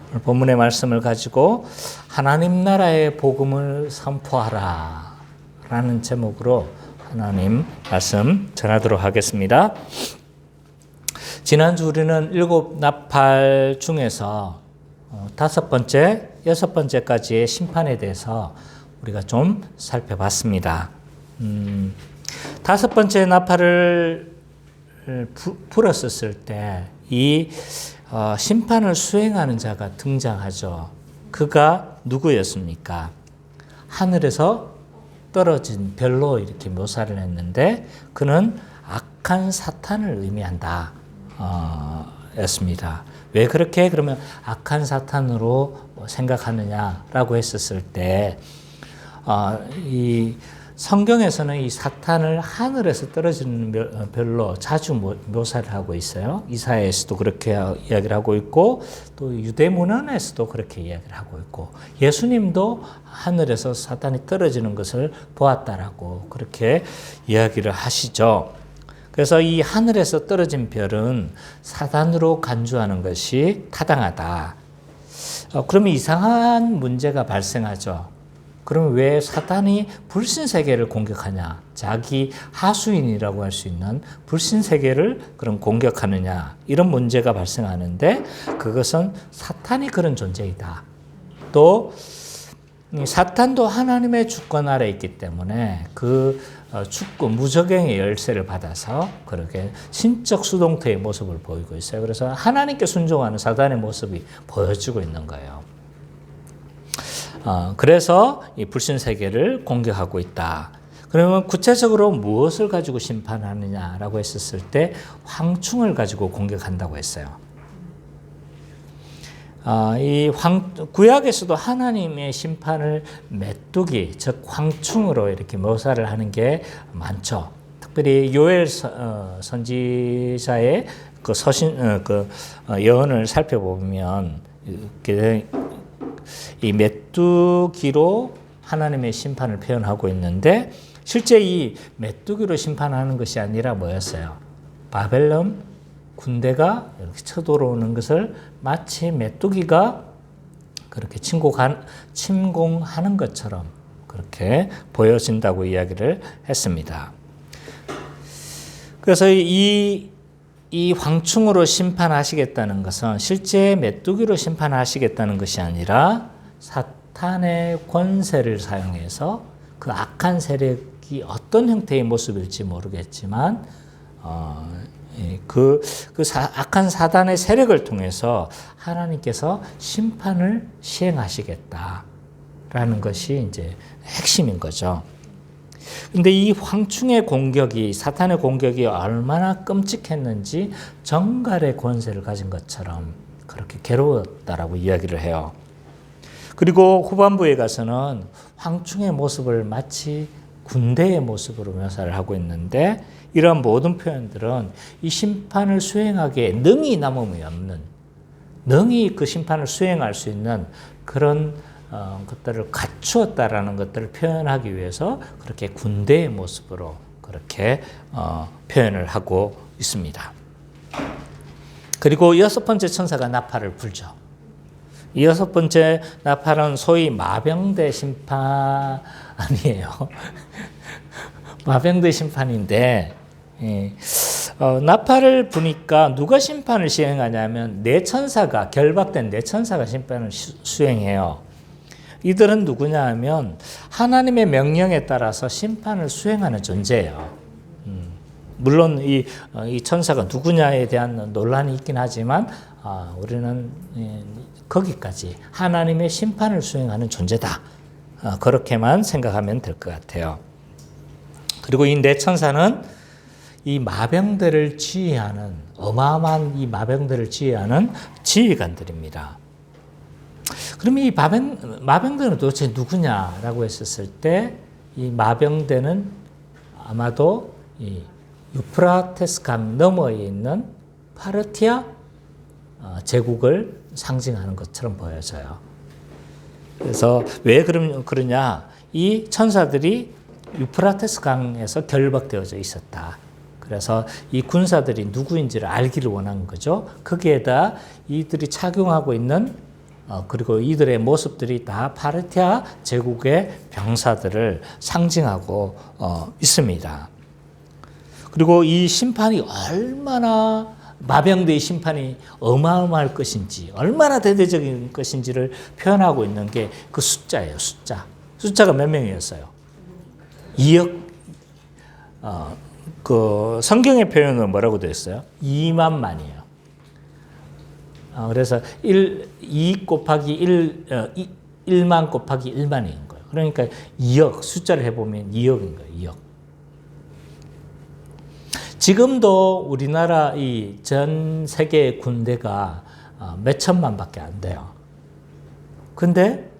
오늘 본문의 말씀을 가지고 하나님 나라의 복음을 선포하라 라는 제목으로 하나님 말씀 전하도록 하겠습니다. 지난주 우리는 7 나팔 중에서 5번째, 6번째까지의 심판에 대해서 우리가 좀 살펴봤습니다. 5번째 나팔을 불었었을 때 이 심판을 수행하는 자가 등장하죠. 그가 누구였습니까? 하늘에서 떨어진 별로 이렇게 묘사를 했는데 그는 악한 사탄을 의미한다 였습니다. 왜 그렇게 그러면 악한 사탄으로 생각하느냐라고 했었을 때 이 성경에서는 이 사탄을 하늘에서 떨어지는 별로 자주 묘사를 하고 있어요. 이사야에서도 그렇게 이야기를 하고 있고 또 유대문헌에서도 그렇게 이야기를 하고 있고 예수님도 하늘에서 사탄이 떨어지는 것을 보았다라고 그렇게 이야기를 하시죠. 그래서 이 하늘에서 떨어진 별은 사탄으로 간주하는 것이 타당하다. 그러면 이상한 문제가 발생하죠. 그러면 왜 사탄이 불신세계를 공격하냐? 자기 하수인이라고 할 수 있는 불신세계를 그럼 공격하느냐? 이런 문제가 발생하는데 그것은 사탄이 그런 존재이다. 또 사탄도 하나님의 주권 아래 있기 때문에 그 주권, 무적행의 열쇠를 받아서 그렇게 신적 수동태의 모습을 보이고 있어요. 그래서 하나님께 순종하는 사탄의 모습이 보여지고 있는 거예요. 그래서 이 불신세계를 공격하고 있다. 그러면 구체적으로 무엇을 가지고 심판하느냐라고 했었을 때 황충을 가지고 공격한다고 했어요. 구약에서도 하나님의 심판을 메뚜기, 즉 황충으로 이렇게 묘사를 하는 게 많죠. 특별히 요엘 선지자의 그 예언을 살펴보면 이 메뚜기로 하나님의 심판을 표현하고 있는데 실제 이 메뚜기로 심판하는 것이 아니라 뭐였어요? 바벨론 군대가 이렇게 쳐들어오는 것을 마치 메뚜기가 그렇게 침공하는 것처럼 그렇게 보여진다고 이야기를 했습니다. 그래서 이 황충으로 심판하시겠다는 것은 실제 메뚜기로 심판하시겠다는 것이 아니라 사탄의 권세를 사용해서 그 악한 세력이 어떤 형태의 모습일지 모르겠지만 악한 사단의 세력을 통해서 하나님께서 심판을 시행하시겠다라는 것이 이제 핵심인 거죠. 근데 이 황충의 공격이, 사탄의 공격이 얼마나 끔찍했는지 정갈의 권세를 가진 것처럼 그렇게 괴로웠다라고 이야기를 해요. 그리고 후반부에 가서는 황충의 모습을 마치 군대의 모습으로 묘사를 하고 있는데 이러한 모든 표현들은 이 심판을 수행하기에 능히 남음이 없는, 능히 그 심판을 수행할 수 있는 그런 것들을 갖추었다라는 것들을 표현하기 위해서 그렇게 군대의 모습으로 그렇게 표현을 하고 있습니다. 그리고 6번째 천사가 나팔을 불죠. 이 6번째 나팔은 소위 마병대 심판이에요. 마병대 심판인데 나팔을 부니까 누가 심판을 시행하냐면 결박된 네 천사가 심판을 수행해요. 이들은 누구냐 하면 하나님의 명령에 따라서 심판을 수행하는 존재예요. 물론 이 천사가 누구냐에 대한 논란이 있긴 하지만 우리는 거기까지 하나님의 심판을 수행하는 존재다. 그렇게만 생각하면 될 것 같아요. 그리고 이 네 천사는 이 마병들을 지휘하는, 어마어마한 이 마병들을 지휘하는 지휘관들입니다. 그러면 이 마병대는 도대체 누구냐라고 했었을 때 이 마병대는 아마도 이 유프라테스 강 너머에 있는 파르티아 제국을 상징하는 것처럼 보여져요. 그래서 왜 그러냐? 이 천사들이 유프라테스 강에서 결박되어져 있었다. 그래서 이 군사들이 누구인지를 알기를 원한 거죠. 거기에다 이들이 착용하고 있는 그리고 이들의 모습들이 다 파르티아 제국의 병사들을 상징하고 있습니다. 그리고 이 심판이 얼마나 마병대의 심판이 어마어마할 것인지, 얼마나 대대적인 것인지를 표현하고 있는 게 그 숫자예요. 숫자가 몇 명이었어요? 2억. 그 성경의 표현은 뭐라고 되어 있어요? 2만만이에요. 그래서 2 곱하기 1만 곱하기 1만인 거예요. 그러니까 2억, 숫자를 해보면 2억인 거예요. 2억. 지금도 우리나라 이 전 세계 군대가 몇 천만밖에 안 돼요. 근데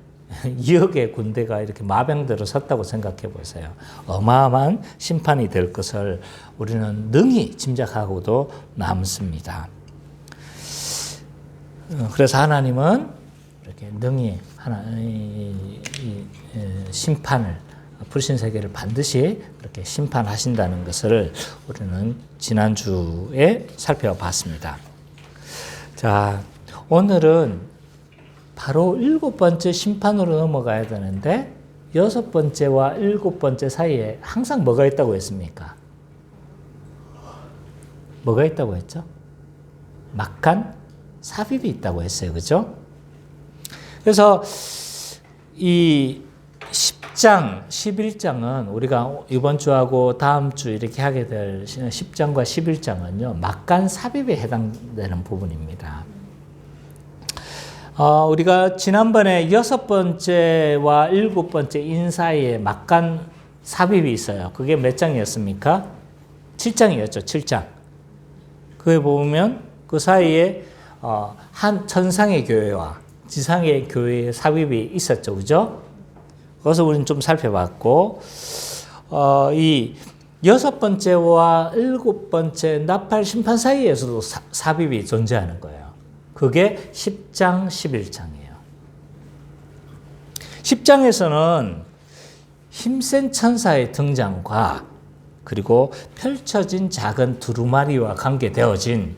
2억의 군대가 이렇게 마병대로 섰다고 생각해 보세요. 어마어마한 심판이 될 것을 우리는 능히 짐작하고도 남습니다. 그래서 하나님은 이렇게 능히 심판을, 불신세계를 반드시 그렇게 심판하신다는 것을 우리는 지난주에 살펴봤습니다. 자, 오늘은 바로 7번째 심판으로 넘어가야 되는데 6번째와 7번째 사이에 항상 뭐가 있다고 했습니까? 뭐가 있다고 했죠? 막간 삽입이 있다고 했어요. 그죠? 그래서 이 10장, 11장은 우리가 이번 주하고 다음 주 이렇게 하게 될 10장과 11장은요, 막간 삽입에 해당되는 부분입니다. 우리가 지난번에 6번째와 7번째 인사에 막간 삽입이 있어요. 그게 몇 장이었습니까? 7장이었죠. 7장. 그에 보면 그 사이에 한 천상의 교회와 지상의 교회의 삽입이 있었죠. 그죠? 그래서 우리는 좀 살펴봤고, 이 6번째와 7번째 나팔 심판 사이에서도 삽입이 존재하는 거예요. 그게 10장, 11장이에요. 10장에서는 힘센 천사의 등장과 그리고 펼쳐진 작은 두루마리와 관계되어진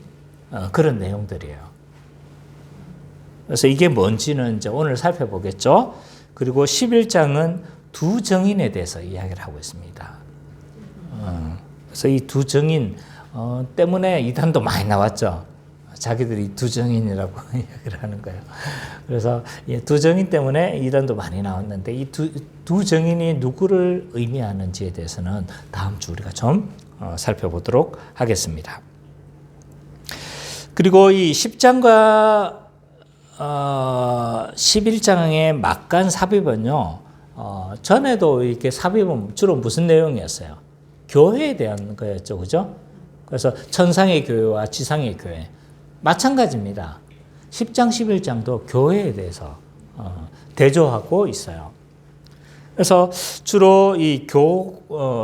그런 내용들이에요. 그래서 이게 뭔지는 이제 오늘 살펴보겠죠. 그리고 11장은 두 증인에 대해서 이야기를 하고 있습니다. 그래서 이 두 증인 때문에 이단도 많이 나왔죠. 자기들이 두 증인이라고 이야기를 하는 거예요. 그래서 두 증인 때문에 이단도 많이 나왔는데 이 두 증인이 누구를 의미하는지에 대해서는 다음 주 우리가 좀 살펴보도록 하겠습니다. 그리고 이 10장과 11장의 막간 삽입은요, 전에도 이렇게 삽입은 주로 무슨 내용이었어요? 교회에 대한 거였죠. 그죠? 그래서 천상의 교회와 지상의 교회. 마찬가지입니다. 10장, 11장도 교회에 대해서 대조하고 있어요. 그래서 주로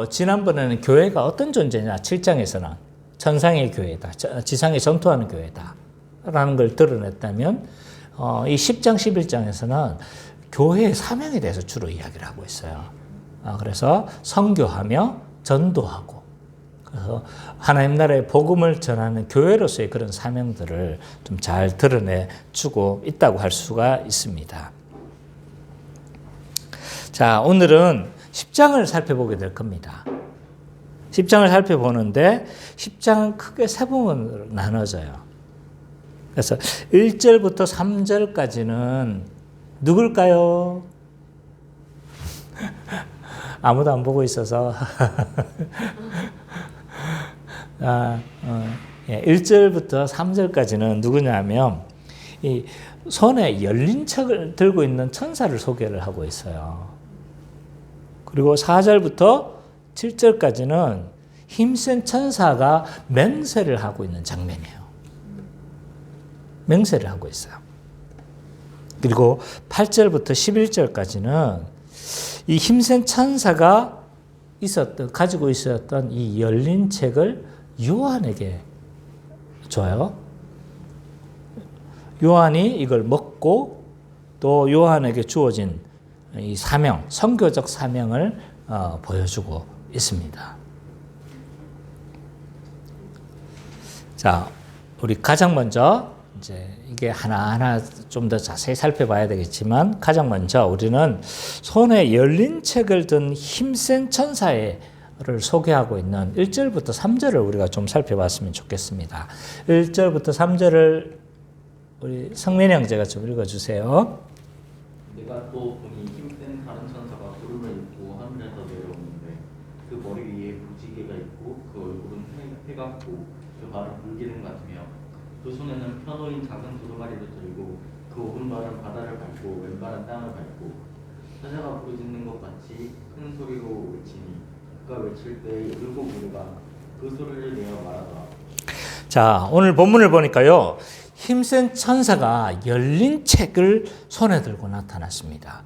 지난번에는 교회가 어떤 존재냐, 7장에서는 천상의 교회다, 지상에 전투하는 교회다 라는 걸 드러냈다면, 이 10장, 11장에서는 교회의 사명에 대해서 주로 이야기를 하고 있어요. 그래서 선교하며 전도하고, 그래서 하나님 나라의 복음을 전하는 교회로서의 그런 사명들을 좀 잘 드러내주고 있다고 할 수가 있습니다. 자, 오늘은 10장을 살펴보게 될 겁니다. 10장을 살펴보는데 10장은 크게 세 부분으로 나눠져요. 그래서 1절부터 3절까지는 누굴까요? 아무도 안 보고 있어서 1절부터 3절까지는 누구냐면 이 손에 열린 척을 들고 있는 천사를 소개를 하고 있어요. 그리고 4절부터 7절까지는 힘센 천사가 맹세를 하고 있는 장면이에요. 맹세를 하고 있어요. 그리고 8절부터 11절까지는 이 힘센 천사가 가지고 있었던 이 열린 책을 요한에게 줘요. 요한이 이걸 먹고 또 요한에게 주어진 이 사명, 선교적 사명을 보여주고 있습니다. 자, 우리 가장 먼저 이제 이게 하나하나 좀 더 자세히 살펴봐야 되겠지만 가장 먼저 우리는 손에 열린 책을 든 힘센 천사를 소개하고 있는 1절부터 3절을 우리가 좀 살펴봤으면 좋겠습니다. 1절부터 3절을 우리 성민이 형제가 좀 읽어주세요. 내가 또 보니 힘센 다른 천사가 구름을 입고 하늘에서 내려오는데 그 머리 위에 무지개가 있고 그 얼굴은 해 같고 그 발은 불기름 같으며 그 손에는 펴놓인 작은 두루마리를 들고 그 오른발은 바다를 밟고 왼발은 땅을 밟고 사자가 부르짖는 것 같이 큰 소리로 외치니 그가 외칠 때 일곱 무리가 그 소리를 내어 말하다. 자, 오늘 본문을 보니까요, 힘센 천사가 열린 책을 손에 들고 나타났습니다.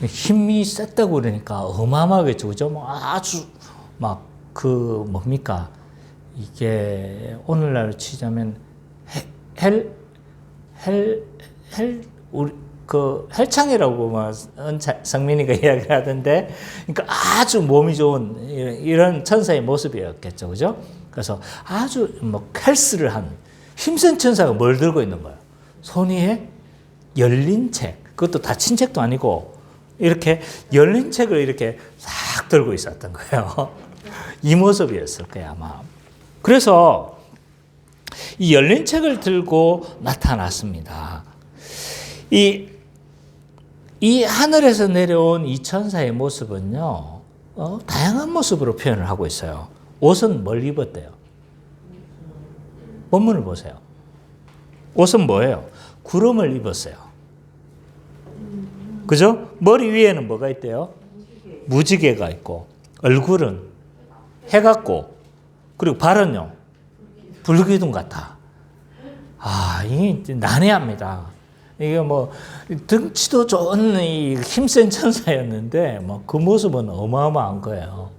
힘이 셌다고 그러니까 어마어마하겠죠, 그죠? 뭐 아주 막 뭡니까? 이게 오늘날 치자면 우리 헬창이라고 뭐 성민이가 이야기를 하던데, 그러니까 아주 몸이 좋은 이런 천사의 모습이었겠죠, 그죠? 그래서 아주 뭐 헬스를 한 힘센 천사가 뭘 들고 있는 거예요? 손 위에 열린 책, 그것도 닫힌 책도 아니고 이렇게 열린 책을 이렇게 싹 들고 있었던 거예요. 이 모습이었을 거예요, 아마. 그래서 이 열린 책을 들고 나타났습니다. 이 하늘에서 내려온 이 천사의 모습은요, 다양한 모습으로 표현을 하고 있어요. 옷은 뭘 입었대요? 본문을 보세요. 옷은 뭐예요? 구름을 입었어요. 그죠? 머리 위에는 뭐가 있대요? 무지개가 있고, 얼굴은 해 같고, 그리고 발은요, 불기둥 같아. 아, 이게 난해합니다. 이게 뭐 등치도 좋은 이 힘센 천사였는데 뭐 그 모습은 어마어마한 거예요.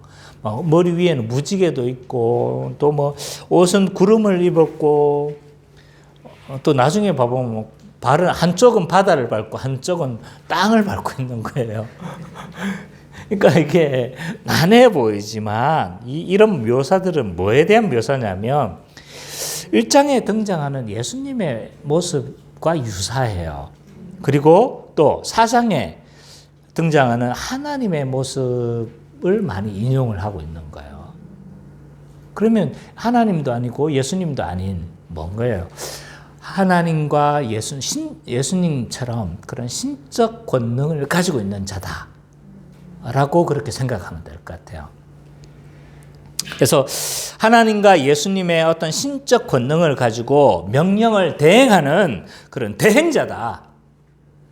머리 위에는 무지개도 있고 또 뭐 옷은 구름을 입었고 또 나중에 봐보면 뭐 발은 한쪽은 바다를 밟고 한쪽은 땅을 밟고 있는 거예요. 그러니까 이게 난해 보이지만 이런 묘사들은 뭐에 대한 묘사냐면 1장에 등장하는 예수님의 모습과 유사해요. 그리고 또 4장에 등장하는 하나님의 모습을 많이 인용을 하고 있는 거예요. 그러면 하나님도 아니고 예수님도 아닌 뭔가요? 하나님과 예수님처럼 그런 신적 권능을 가지고 있는 자다라고 그렇게 생각하면 될 것 같아요. 그래서 하나님과 예수님의 어떤 신적 권능을 가지고 명령을 대행하는 그런 대행자다.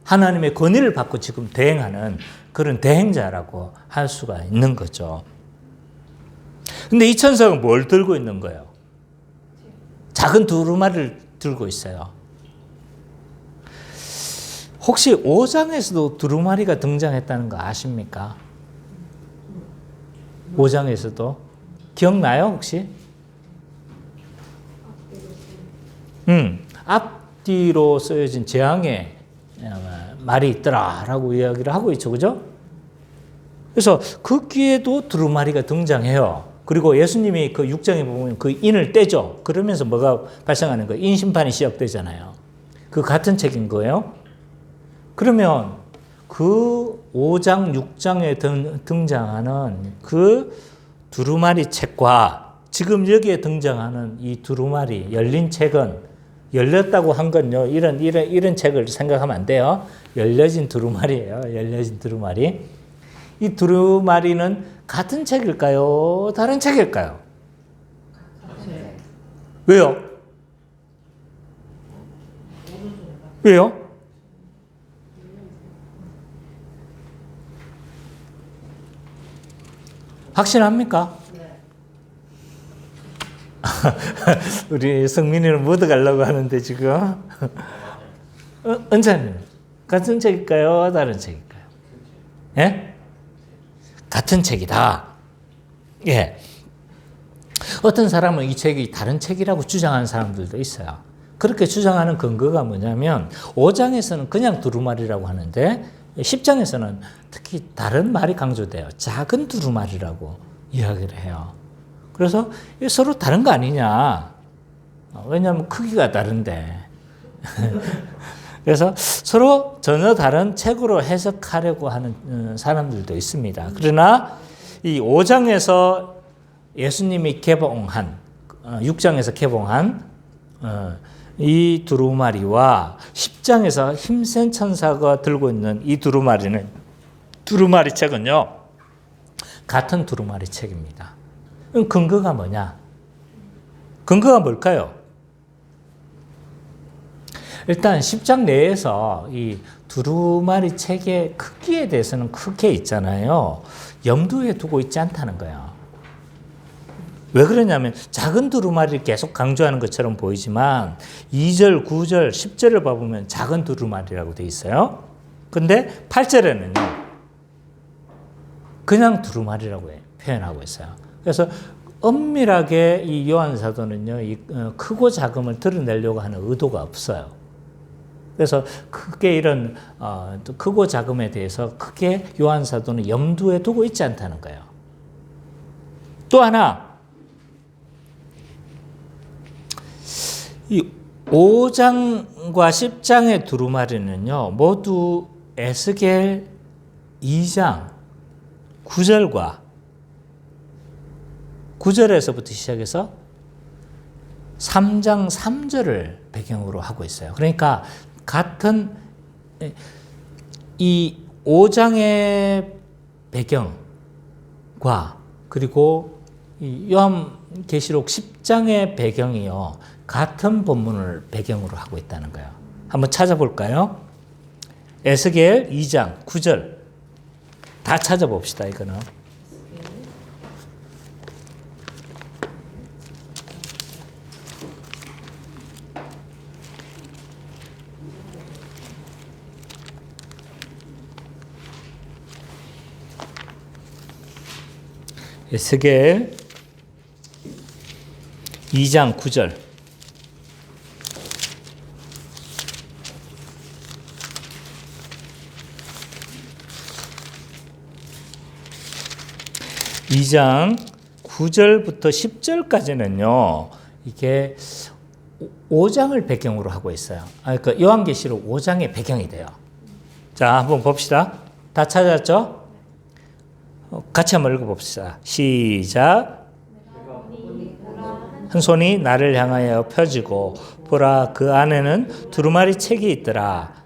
하나님의 권위를 받고 지금 대행하는 그런 대행자라고 할 수가 있는 거죠. 근데 이 천사가 뭘 들고 있는 거예요? 작은 두루마리를 들고 있어요. 혹시 5장에서도 두루마리가 등장했다는 거 아십니까? 5장에서도? 기억나요, 혹시? 앞뒤로 쓰여진 재앙의 말이 있더라라고 이야기를 하고 있죠, 그죠? 그래서 그 귀에도 두루마리가 등장해요. 그리고 예수님이 그 6장에 보면 그 인을 떼죠. 그러면서 뭐가 발생하는 거예요? 인심판이 시작되잖아요. 그 같은 책인 거예요. 그러면 그 5장, 6장에 등장하는 그 두루마리 책과 지금 여기에 등장하는 이 두루마리 열린 책은 열렸다고 한 건요. 이런 책을 생각하면 안 돼요. 열려진 두루마리예요. 열려진 두루마리. 이 두루마리는 같은 책일까요? 다른 책일까요? 왜요? 왜요? 확신합니까? 네. 우리 성민이는 못 가려고 하는데 지금. 은찬이는 같은 책일까요? 다른 책일까요? 예? 같은 책이다. 예. 어떤 사람은 이 책이 다른 책이라고 주장하는 사람들도 있어요. 그렇게 주장하는 근거가 뭐냐면 5장에서는 그냥 두루마리라고 하는데 10장에서는 특히 다른 말이 강조돼요. 작은 두루마리라고 이야기를 해요. 그래서 서로 다른 거 아니냐. 왜냐하면 크기가 다른데 그래서 서로 전혀 다른 책으로 해석하려고 하는 사람들도 있습니다. 그러나 이 5장에서 예수님이 개봉한 6장에서 개봉한 이 두루마리와 10장에서 힘센 천사가 들고 있는 이 두루마리 책은요 같은 두루마리 책입니다. 근거가 뭐냐? 근거가 뭘까요? 일단 10장 내에서 이 두루마리 책의 크기에 대해서는 크게 있잖아요. 염두에 두고 있지 않다는 거예요. 왜 그러냐면 작은 두루마리를 계속 강조하는 것처럼 보이지만 2절, 9절, 10절을 봐보면 작은 두루마리라고 되어 있어요. 근데 8절에는요. 그냥 두루마리라고 표현하고 있어요. 그래서 엄밀하게 이 요한 사도는요. 이 크고 작음을 드러내려고 하는 의도가 없어요. 그래서 크게 이런 크고 작음에 대해서 크게 요한 사도는 염두에 두고 있지 않다는 거예요. 또 하나 이 5장과 10장의 두루마리는요. 모두 에스겔 2장 9절에서부터 시작해서 3장 3절을 배경으로 하고 있어요. 그러니까 같은 이 5장의 배경과 그리고 이 요한계시록 10장의 배경이요. 같은 본문을 배경으로 하고 있다는 거예요. 한번 찾아볼까요? 에스겔 2장 9절 다 찾아봅시다. 이거는 에스겔 2장 9절 (2장 9절부터 10절까지는요) 이게 5장을 배경으로 하고 있어요. 그러니까 요한계시록 5장의 배경이 돼요. 자, 한번 봅시다. 다 찾았죠? 같이 한번 읽어봅시다. 시작. 한 손이 나를 향하여 펴지고 보라 그 안에는 두루마리 책이 있더라.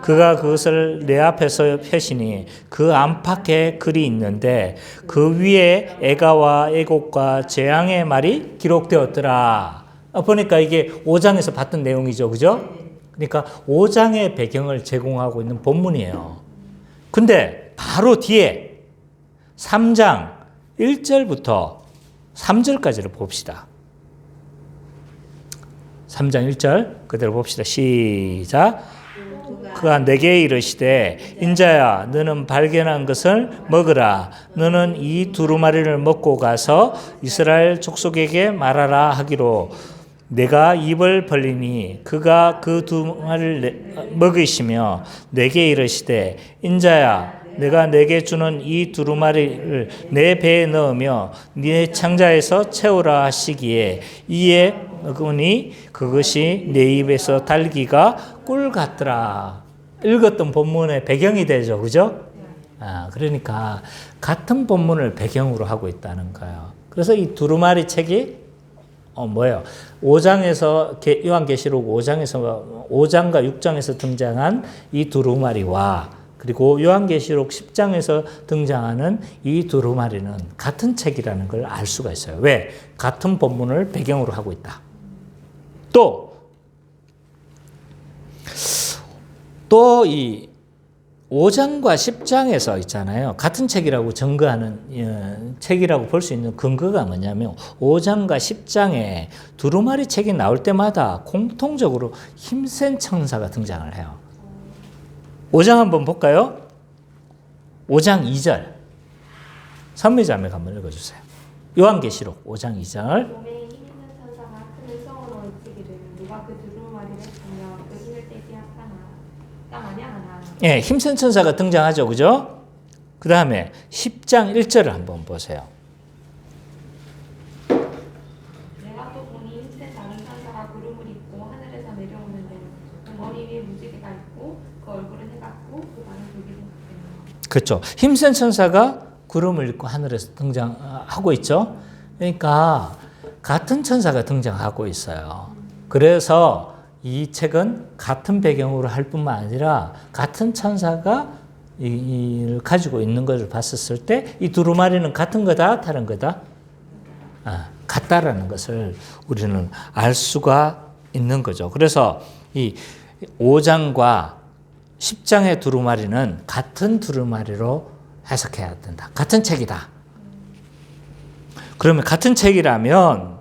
그가 그것을 내 앞에서 펴시니 그 안팎에 글이 있는데 그 위에 애가와 애곡과 재앙의 말이 기록되었더라. 보니까 이게 5장에서 봤던 내용이죠. 그죠? 그러니까 5장의 배경을 제공하고 있는 본문이에요. 근데 바로 뒤에 3장 1절부터 3절까지를 봅시다. 3장 1절 그대로 봅시다. 시작. 그가 내게 이르시되 인자야 너는 발견한 것을 먹으라. 너는 이 두루마리를 먹고 가서 이스라엘 족속에게 말하라 하기로 내가 입을 벌리니 그가 그 두루마리를 먹으시며 내게 이르시되 인자야 내가 내게 주는 이 두루마리를 내 배에 넣으며 네 창자에서 채우라 하시기에 이에 먹으니 그것이 내 입에서 달기가 꿀 같더라. 읽었던 본문의 배경이 되죠. 그죠? 그러니까 같은 본문을 배경으로 하고 있다는 거예요. 그래서 이 두루마리 책이 뭐예요? 5장에서 요한계시록 5장과 6장에서 등장한 이 두루마리와 그리고 요한계시록 10장에서 등장하는 이 두루마리는 같은 책이라는 걸 알 수가 있어요. 왜? 같은 본문을 배경으로 하고 있다. 또 이 5장과 10장에서 있잖아요. 같은 책이라고 증거하는 책이라고 볼 수 있는 근거가 뭐냐면 5장과 10장에 두루마리 책이 나올 때마다 공통적으로 힘센 천사가 등장을 해요. 5장 한번 볼까요? 5장 2절. 선미자매가 한번 읽어주세요. 요한계시록 5장 2절. 몸에 힘 있는 천사가 큰 음성으로 외치기를 누가 그 두루마리를 보며 그 힘을 떼게 하나 땀 아냐하나. 예, 힘센 천사가 등장하죠. 그죠? 그 다음에 10장 1절을 한번 보세요. 내가 또 보니 힘센 다른 천사가 구름을 입고 하늘에서 내려오는데 그렇죠. 힘센 천사가 구름을 입고 하늘에서 등장하고 있죠. 그러니까 같은 천사가 등장하고 있어요. 그래서 이 책은 같은 배경으로 할 뿐만 아니라 같은 천사가 이를 가지고 있는 것을 봤었을 때 이 두루마리는 같은 거다, 다른 거다? 같다라는 것을 우리는 알 수가 있는 거죠. 그래서 이 5장과 10장의 두루마리는 같은 두루마리로 해석해야 된다. 같은 책이다. 그러면 같은 책이라면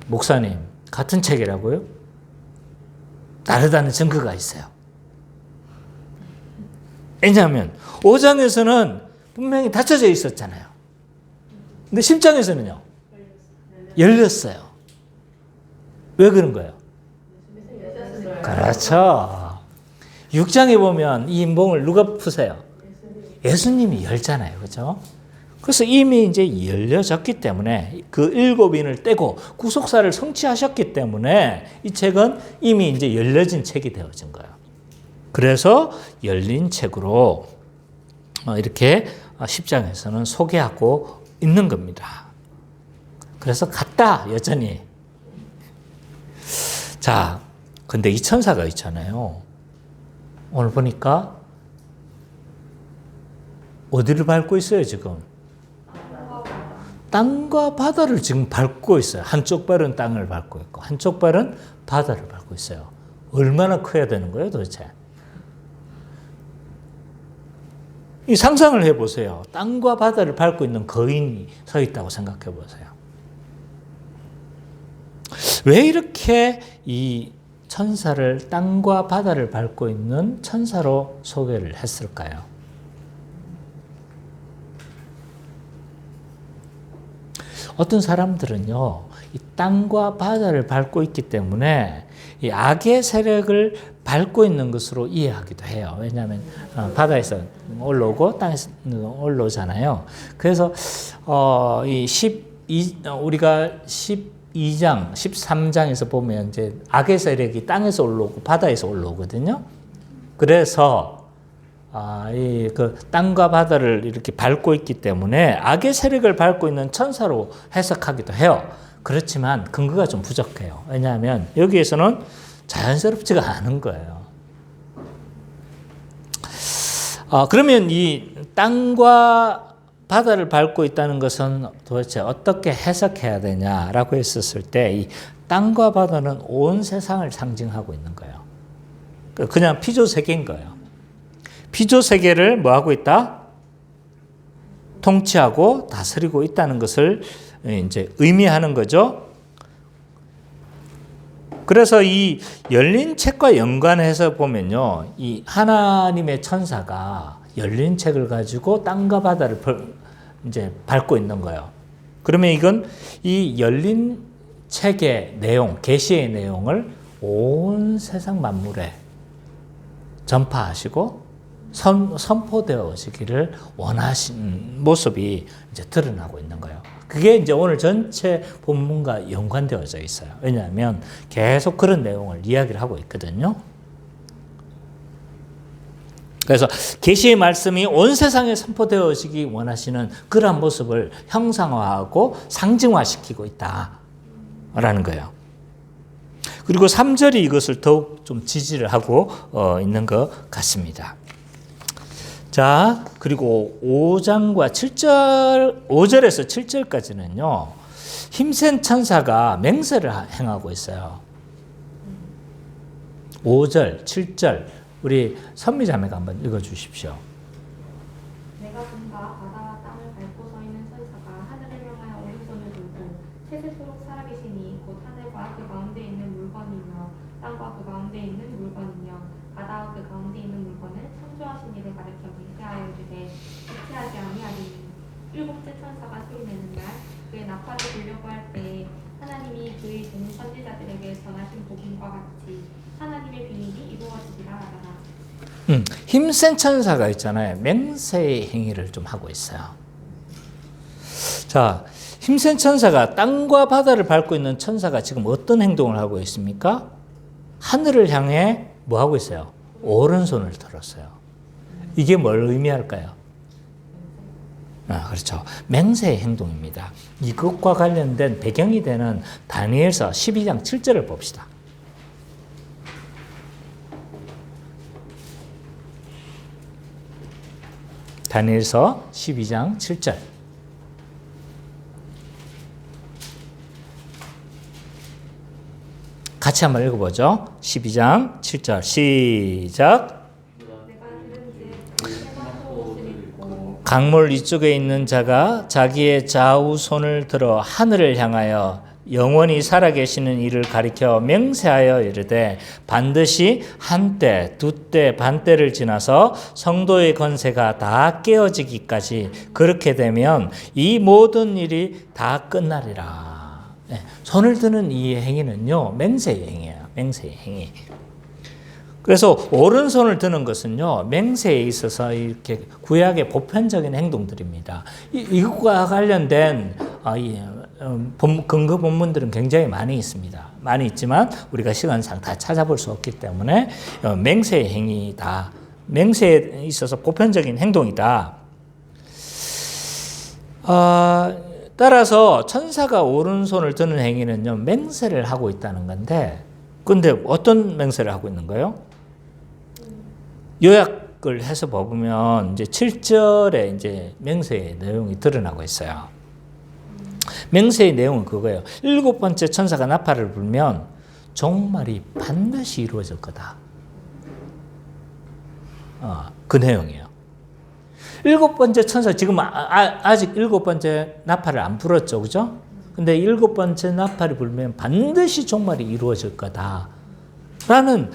목사님, 같은 책이라고요? 다르다는 증거가 있어요. 왜냐하면 5장에서는 분명히 닫혀져 있었잖아요. 근데 10장에서는요. 열렸어요. 왜 그런 거예요? 그렇죠. 6장에 보면 이 인봉을 누가 푸세요? 예수님이 열잖아요. 그렇죠? 그래서 이미 이제 열려졌기 때문에 그 7인을 떼고 구속사를 성취하셨기 때문에 이 책은 이미 이제 열려진 책이 되어진 거예요. 그래서 열린 책으로 이렇게 10장에서는 소개하고 있는 겁니다. 그래서 같다, 여전히. 자, 근데 이 천사가 있잖아요. 오늘 보니까 어디를 밟고 있어요, 지금? 땅과 바다를 지금 밟고 있어요. 한쪽 발은 땅을 밟고 있고 한쪽 발은 바다를 밟고 있어요. 얼마나 커야 되는 거예요, 도대체? 이 상상을 해보세요. 땅과 바다를 밟고 있는 거인이 서 있다고 생각해 보세요. 왜 이렇게 이 천사를 땅과 바다를 밟고 있는 천사로 소개를 했을까요? 어떤 사람들은요, 이 땅과 바다를 밟고 있기 때문에 이 악의 세력을 밟고 있는 것으로 이해하기도 해요. 왜냐하면 바다에서 올라오고 땅에서 올라오잖아요. 그래서 우리가 12장, 13장에서 보면 이제 악의 세력이 땅에서 올라오고 바다에서 올라오거든요. 그래서 그 땅과 바다를 이렇게 밟고 있기 때문에 악의 세력을 밟고 있는 천사로 해석하기도 해요. 그렇지만 근거가 좀 부족해요. 왜냐하면 여기에서는 자연스럽지가 않은 거예요. 그러면 이 땅과 바다를 밟고 있다는 것은 도대체 어떻게 해석해야 되냐라고 했었을 때 이 땅과 바다는 온 세상을 상징하고 있는 거예요. 그냥 피조 세계인 거예요. 피조 세계를 뭐 하고 있다? 통치하고 다스리고 있다는 것을 이제 의미하는 거죠. 그래서 이 열린 책과 연관해서 보면요, 이 하나님의 천사가 열린 책을 가지고 땅과 바다를 이제 밟고 있는 거예요. 그러면 이건 이 열린 책의 내용, 계시의 내용을 온 세상 만물에 전파하시고 선포되어지기를 원하신 모습이 이제 드러나고 있는 거예요. 그게 이제 오늘 전체 본문과 연관되어져 있어요. 왜냐하면 계속 그런 내용을 이야기를 하고 있거든요. 그래서 계시의 말씀이 온 세상에 선포되어지기 원하시는 그러한 모습을 형상화하고 상징화시키고 있다라는 거예요. 그리고 3절이 이것을 더욱 좀 지지를 하고 있는 것 같습니다. 자, 그리고 5장과 7절, 5절에서 7절까지는요, 힘센 천사가 맹세를 행하고 있어요. 5절, 7절, 우리 선미자매가 한번 읽어주십시오. 내가 본다 바다와 땅을 밟고 서 있는 천사가 하늘을 향하여 오른손을 들고 세세토록 살아계시니 곧 하늘과 그 가운데 있는 물건이며 땅과 그 가운데 있는 물건이며 바다와 그 가운데 있는 물건을 창조하신 이를 가리켜 맹세하여 이르되 지체하지 아니하리니 일곱째 천사가 소리내는 날 그의 나팔을 불려고 할 때에 하나님이 그의 종 선지자들에게 전하신 복음과 같이 하나님의 비밀이 이루어지리라 하더라. 힘센 천사가 있잖아요. 맹세의 행위를 좀 하고 있어요. 자, 힘센 천사가 땅과 바다를 밟고 있는 천사가 지금 어떤 행동을 하고 있습니까? 하늘을 향해 뭐 하고 있어요? 오른손을 들었어요. 이게 뭘 의미할까요? 그렇죠. 맹세의 행동입니다. 이것과 관련된 배경이 되는 다니엘서 12장 7절을 봅시다. 다니엘서 12장 7절. 같이 한번 읽어보죠. 12장 7절 시작. 내가 들은즉 해마도 옷을 입고 강물 이쪽에 있는 자가 자기의 좌우 손을 들어 하늘을 향하여 영원히 살아계시는 이를 가리켜 맹세하여 이르되 반드시 한때 두때 반때를 지나서 성도의 권세가 다 깨어지기까지 그렇게 되면 이 모든 일이 다 끝나리라. 네, 손을 드는 이 행위는요, 맹세의 행위예요. 맹세의 행위. 그래서 오른손을 드는 것은요, 맹세에 있어서 이렇게 구약의 보편적인 행동들입니다. 이것과 관련된 근거 본문들은 굉장히 많이 있습니다. 많이 있지만 우리가 시간상 다 찾아볼 수 없기 때문에 맹세의 행위다. 맹세에 있어서 보편적인 행동이다. 따라서 천사가 오른손을 드는 행위는요, 맹세를 하고 있다는 건데, 근데 어떤 맹세를 하고 있는 거예요? 요약을 해서 보면 이제 7절에 이제 맹세의 내용이 드러나고 있어요. 맹세의 내용은 그거예요. 7번째 천사가 나팔을 불면 종말이 반드시 이루어질 거다. 그 내용이에요. 7번째 천사 지금 아직 7번째 나팔을 안 불었죠, 그죠? 근데 7번째 나팔이 불면 반드시 종말이 이루어질 거다. 라는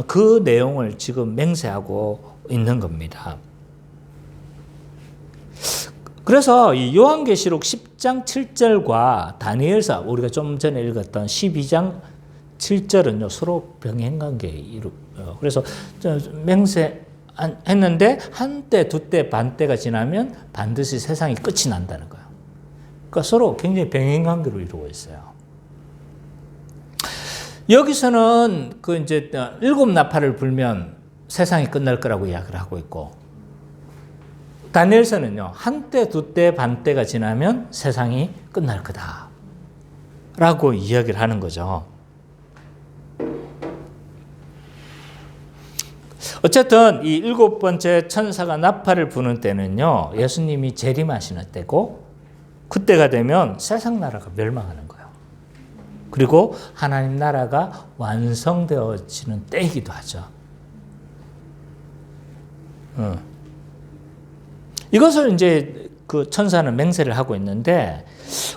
그 내용을 지금 맹세하고 있는 겁니다. 그래서 이 요한계시록 10장 7절과 다니엘서 우리가 좀 전에 읽었던 12장 7절은요, 서로 병행관계에 이루어요. 그래서 맹세했는데 한때, 두때, 반때가 지나면 반드시 세상이 끝이 난다는 거예요. 그러니까 서로 굉장히 병행관계로 이루어져 있어요. 여기서는 그 이제 7 나팔을 불면 세상이 끝날 거라고 이야기를 하고 있고, 다니엘서는요, 한때, 두때, 반때가 지나면 세상이 끝날 거다. 라고 이야기를 하는 거죠. 어쨌든 이 7번째 천사가 나팔을 부는 때는요, 예수님이 재림하시는 때고, 그때가 되면 세상 나라가 멸망하는 거예요. 그리고 하나님 나라가 완성되어지는 때이기도 하죠. 이것을 이제 그 천사는 맹세를 하고 있는데,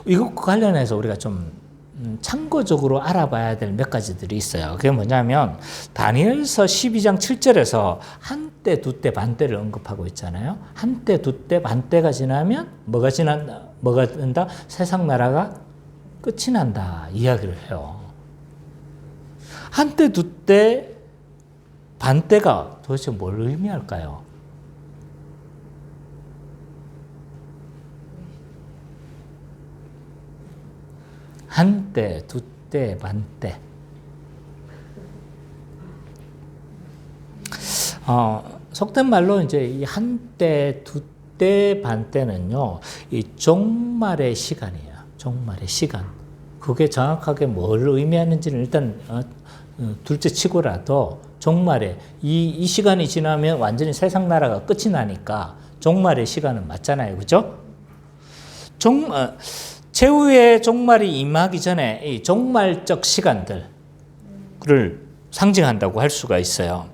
이것과 관련해서 우리가 좀 참고적으로 알아봐야 될 몇 가지들이 있어요. 그게 뭐냐면 다니엘서 12장 7절에서 한때, 두때, 반때를 언급하고 있잖아요. 한때, 두때, 반때가 지나면 뭐가 된다? 세상 나라가 끝이 난다 이야기를 해요. 한때, 두때, 반때가 도대체 뭘 의미할까요? 한때, 두때, 반때. 속된 말로 이제 이 한때, 두때, 반때는요, 이 종말의 시간이에요. 종말의 시간. 그게 정확하게 뭘 의미하는지는 일단 둘째 치고라도 종말에 이 시간이 지나면 완전히 세상 나라가 끝이 나니까 종말의 시간은 맞잖아요, 그죠? 최후의 종말이 임하기 전에 이 종말적 시간들을 상징한다고 할 수가 있어요.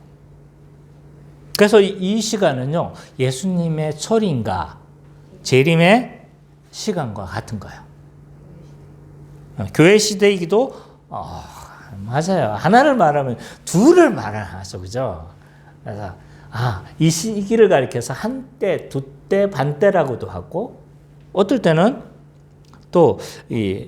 그래서 이 시간은요, 예수님의 초림과 재림의 시간과 같은 거예요. 교회 시대이기도 맞아요. 하나를 말하면 둘을 말하죠, 그죠? 그래서 이 시기를 가리켜서 한때, 두때, 반때라고도 하고, 어떨 때는 또 이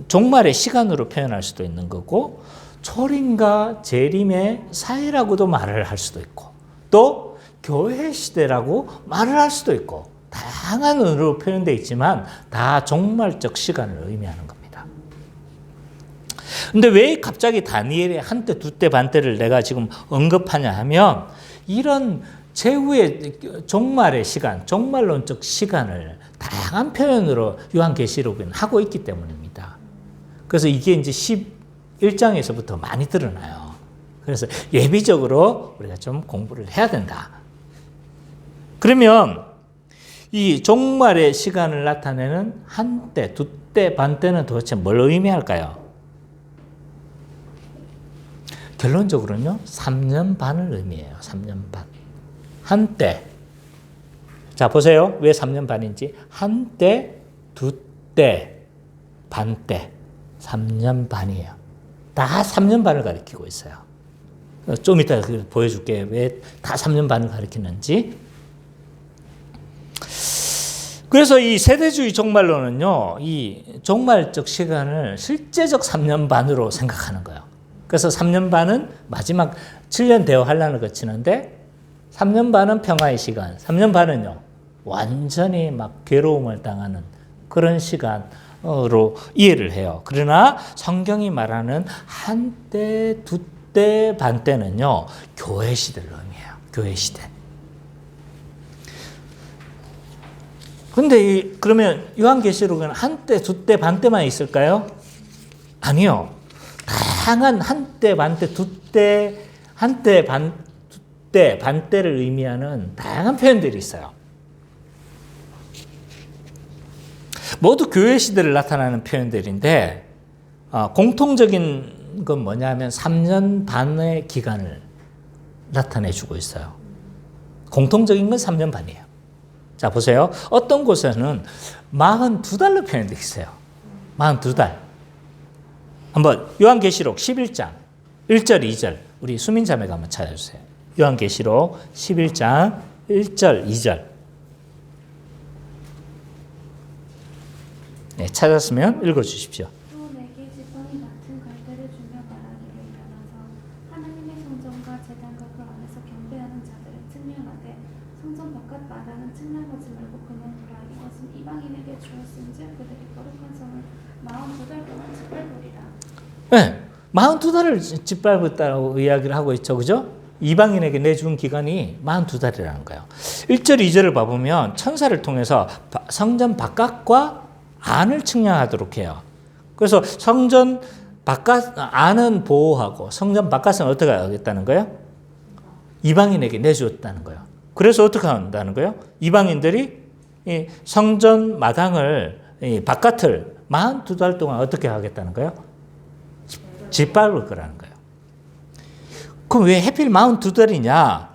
종말의 시간으로 표현할 수도 있는 거고, 초림과 재림의 사이라고도 말을 할 수도 있고, 또 교회 시대라고 말을 할 수도 있고, 다양한 의미로 표현되어 있지만 다 종말적 시간을 의미하는 겁니다. 근데 왜 갑자기 다니엘의 한때, 두때, 반때를 내가 지금 언급하냐 하면, 이런 최후의 종말의 시간, 종말론적 시간을 다양한 표현으로 요한계시록은 하고 있기 때문입니다. 그래서 이게 이제 11장에서부터 많이 드러나요. 그래서 예비적으로 우리가 좀 공부를 해야 된다. 그러면 이 종말의 시간을 나타내는 한때, 두때, 반때는 도대체 뭘 의미할까요? 결론적으로는요, 3년 반을 의미해요. 3년 반. 한때. 자, 보세요. 왜 3년 반인지. 한때, 두때, 반때. 3년 반이에요. 다 3년 반을 가리키고 있어요. 좀 이따 보여줄게. 왜 다 3년 반을 가리키는지. 그래서 이 세대주의 종말론은요, 이 종말적 시간을 실제적 3년 반으로 생각하는 거예요. 그래서 3년 반은 마지막 7년 대화 환란을 거치는데 3년 반은 평화의 시간, 3년 반은요, 완전히 막 괴로움을 당하는 그런 시간으로 이해를 해요. 그러나 성경이 말하는 한때, 두때, 반때는요, 교회 시대를 의미해요. 교회 시대. 근데 그러면 요한계시록은 한때, 두때, 반때만 있을까요? 아니요. 다양한 한때, 반때, 두때, 한때, 두때, 반때를 의미하는 다양한 표현들이 있어요. 모두 교회 시대를 나타나는 표현들인데 공통적인 건 뭐냐면 3년 반의 기간을 나타내주고 있어요. 공통적인 건 3년 반이에요. 자, 보세요. 어떤 곳에는 42달로 표현되어 있어요. 42달. 한번 요한계시록 11장 1절 2절 우리 수민자매가 한번 찾아주세요. 요한계시록 11장 1절 2절. 네, 찾았으면 읽어주십시오. 또 내게 지팡이 같은 갈대를 주며 말하기를 일어나서 하나님의 성전과 제단과 그 안에서 경배하는 자들을 측량하되 성전 바깥 마당은 측량하지 말고 그냥 두라. 이것은 이방인에게 주었은즉 그들이 거룩한 성을 42달 동안 짓밟으리라. 네, 42달을 짓밟았다고 이야기를 하고 있죠. 그죠? 이방인에게 내준 기간이 42달이라는 거예요. 1절 2절을 봐보면 천사를 통해서 성전 바깥과 안을 측량하도록 해요. 그래서 성전 바깥, 안은 보호하고 성전 바깥은 어떻게 하겠다는 거예요? 이방인에게 내주었다는 거예요. 그래서 어떻게 한다는 거예요? 이방인들이 이 성전 마당을, 이 바깥을 42달 동안 어떻게 하겠다는 거예요? 짓밟을 거라는 거예요. 그럼 왜 하필 42달이냐?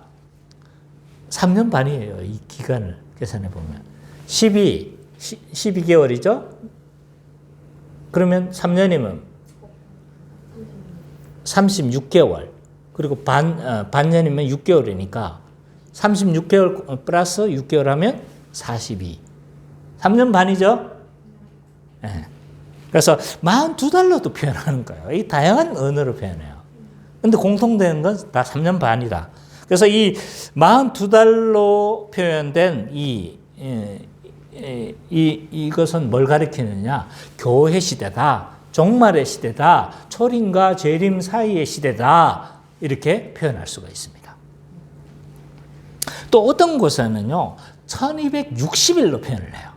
3년 반이에요. 이 기간을 계산해 보면. 12개월이죠? 그러면 3년이면 36개월. 그리고 반년이면 6개월이니까 36개월 플러스 6개월 하면 42. 3년 반이죠? 네. 그래서 42달로도 표현하는 거예요. 이 다양한 언어로 표현해요. 근데 공통되는 건 다 3년 반이다. 그래서 이 42달로 표현된 이것은 뭘 가리키느냐? 교회 시대다, 종말의 시대다, 초림과 재림 사이의 시대다, 이렇게 표현할 수가 있습니다. 또 어떤 곳에는요, 1260일로 표현을 해요.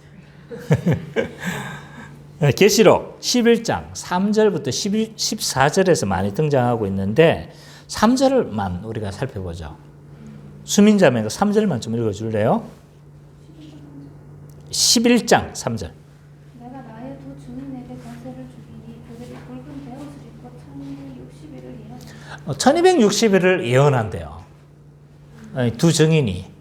계시록 11장 3절부터 14절에서 많이 등장하고 있는데 3절만 우리가 살펴보죠. 수민자매가 3절만 좀 읽어줄래요? 11장 3절. 내가 나의 두 증인에게 권세를 주리니 그들이 붉은 베옷을 입고 1260일을 예언한다. 1260일을 예언한대요. 두 증인이.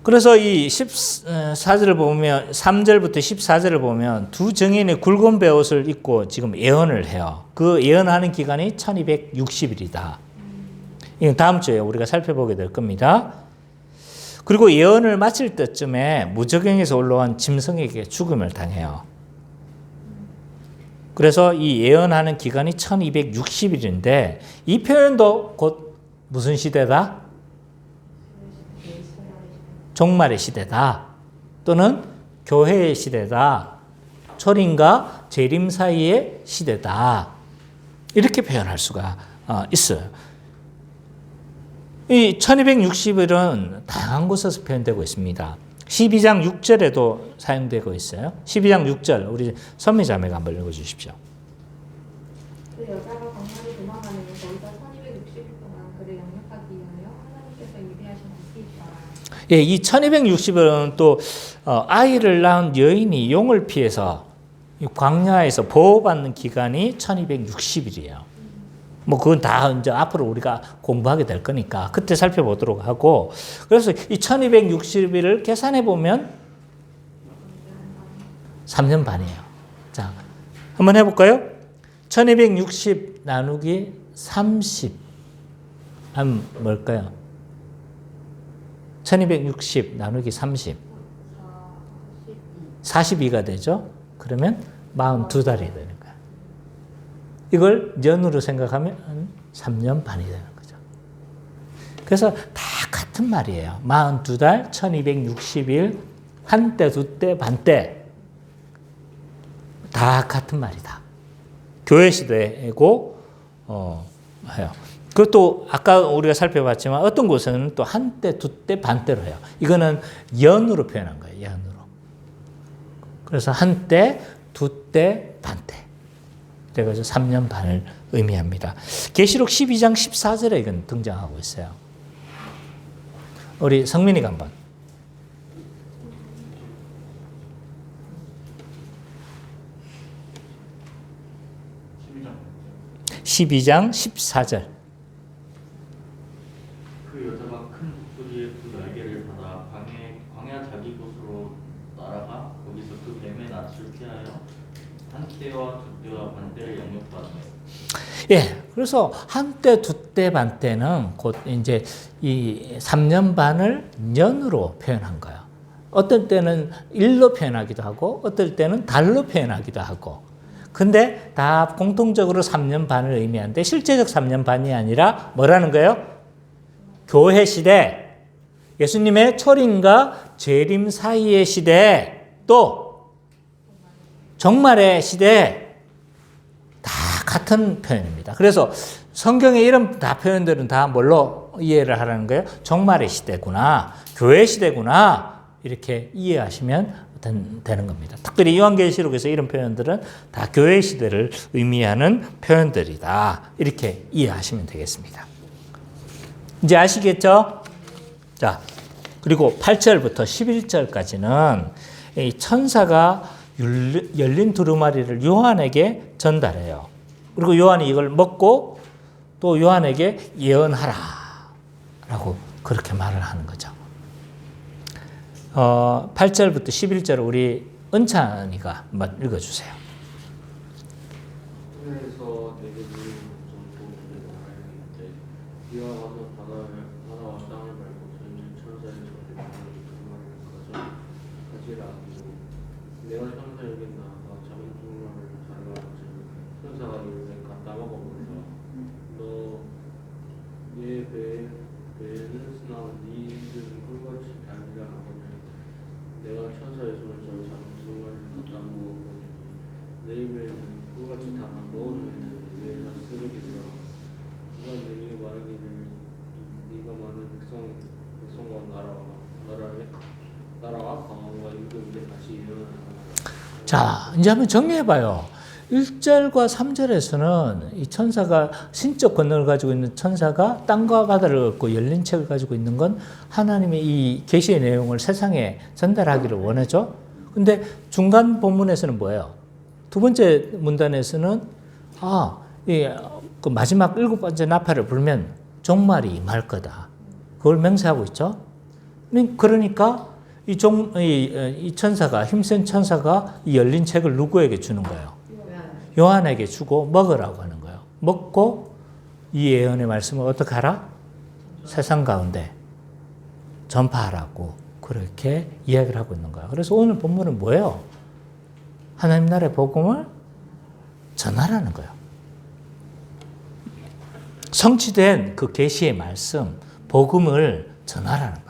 그래서 이 14절을 보면 3절부터 14절을 보면 두 증인이 굵은 베옷을 입고 지금 예언을 해요. 그 예언하는 기간이 1260일이다. 이건 다음 주에 우리가 살펴보게 될 겁니다. 그리고 예언을 마칠 때쯤에 무저갱에서 올라온 짐승에게 죽음을 당해요. 그래서 이 예언하는 기간이 1260일인데 이 표현도 곧 무슨 시대다? 종말의 시대다. 또는 교회의 시대다. 초림과 재림 사이의 시대다. 이렇게 표현할 수가 있어요. 이 1260일은 다양한 곳에서 표현되고 있습니다. 12장 6절에도 사용되고 있어요. 12장 6절 우리 선미자매가 한번 읽어주십시오. 그 여자가 광야로 도망가는 거기서 1260일 동안 그를 영육하기 위하여 하나님께서 예비하신 것이 있더라. 예, 이 1260일은 또 아이를 낳은 여인이 용을 피해서 이 광야에서 보호받는 기간이 1260일이에요. 뭐 그건 다 이제 앞으로 우리가 공부하게 될 거니까 그때 살펴보도록 하고, 그래서 이 1260일을 계산해 보면 3년 반이에요. 자, 한번 해볼까요? 1260 나누기 30 하면 뭘까요? 1260 나누기 30 42가 되죠. 그러면 42달이 되는 거예요. 이걸 년으로 생각하면 3년 반이 되는 거죠. 그래서 다 같은 말이에요. 42달, 1260일, 한때, 두때, 반때. 다 같은 말이다. 교회 시대고, 해요. 그것도 아까 우리가 살펴봤지만 어떤 곳에는 또 한때, 두때, 반때로 해요. 이거는 연으로 표현한 거예요. 연으로. 그래서 한때, 두때, 반때. 그래서 3년 반을 의미합니다. 계시록 12장 14절에 이건 등장하고 있어요. 우리 성민이가 한번. 12장 14절. 그 여자가 큰 독수리의 두 날개를 받아 광야 자기 곳으로 날아가 거기서 그 뱀의 낯을 피하여 한때와 두때와 반때를 영역받네. 예, 그래서 한때, 두때, 반때는 곧 이제 이 3년 반을 년으로 표현한 거예요. 어떤 때는 일로 표현하기도 하고, 어떨 때는 달로 표현하기도 하고. 근데 다 공통적으로 3년 반을 의미하는데 실제적 3년 반이 아니라 뭐라는 거예요? 교회 시대, 예수님의 초림과 재림 사이의 시대, 또 종말의 시대, 다 같은 표현입니다. 그래서 성경의 이런 다 표현들은 다 뭘로 이해를 하라는 거예요? 종말의 시대구나, 교회 시대구나, 이렇게 이해하시면 되는 겁니다. 특별히 요한계시록에서 이런 표현들은 다 교회 시대를 의미하는 표현들이다. 이렇게 이해하시면 되겠습니다. 이제 아시겠죠? 자, 그리고 8절부터 11절까지는 이 천사가 열린 두루마리를 요한에게 전달해요. 그리고 요한이 이걸 먹고 또 요한에게 예언하라 라고 그렇게 말을 하는 거죠. 8절부터 11절을 우리 은찬이가 한번 읽어주세요. 하늘에서 내게 주는 전포들의 나라에 비와 와서 바다와 땅을 밟고 서 있는 천사의 손에 두루마리를 가지라 하고 내가 천사에게 나아가 작은 두루마리를 달라하지 천사가 이르되 갖다 먹어보라 너의 배에는 쓰나 네 입은 꿀같이 달리라 하거늘 내가 천사의 손을 잡아 작은 두루마리를 갖다 먹어보니 내 입에는 꿀같이 담아 넣어놓으면 내가 쓰레기더라 누가 내게 말하기를 네가 많은 백성과 나라와 강함과 임금에게 다시 일어나라. 자, 이제 한번 정리해봐요. 1절과 3절에서는 이 천사가 신적 권능을 가지고 있는 천사가 땅과 바다를 걷고 열린 책을 가지고 있는 건 하나님의 이 계시의 내용을 세상에 전달하기를 원하죠. 근데 중간 본문에서는 뭐예요? 두 번째 문단에서는 그 마지막 7번째 나팔을 불면 종말이 임할 거다. 그걸 맹세하고 있죠. 그러니까 이 천사가, 힘센 천사가 이 열린 책을 누구에게 주는 거예요? 요한에게 주고 먹으라고 하는 거예요. 먹고 이 예언의 말씀을 어떻게 하라? 세상 가운데 전파하라고 그렇게 이야기를 하고 있는 거예요. 그래서 오늘 본문은 뭐예요? 하나님 나라의 복음을 전하라는 거예요. 성취된 그 계시의 말씀, 복음을 전하라는 거예요.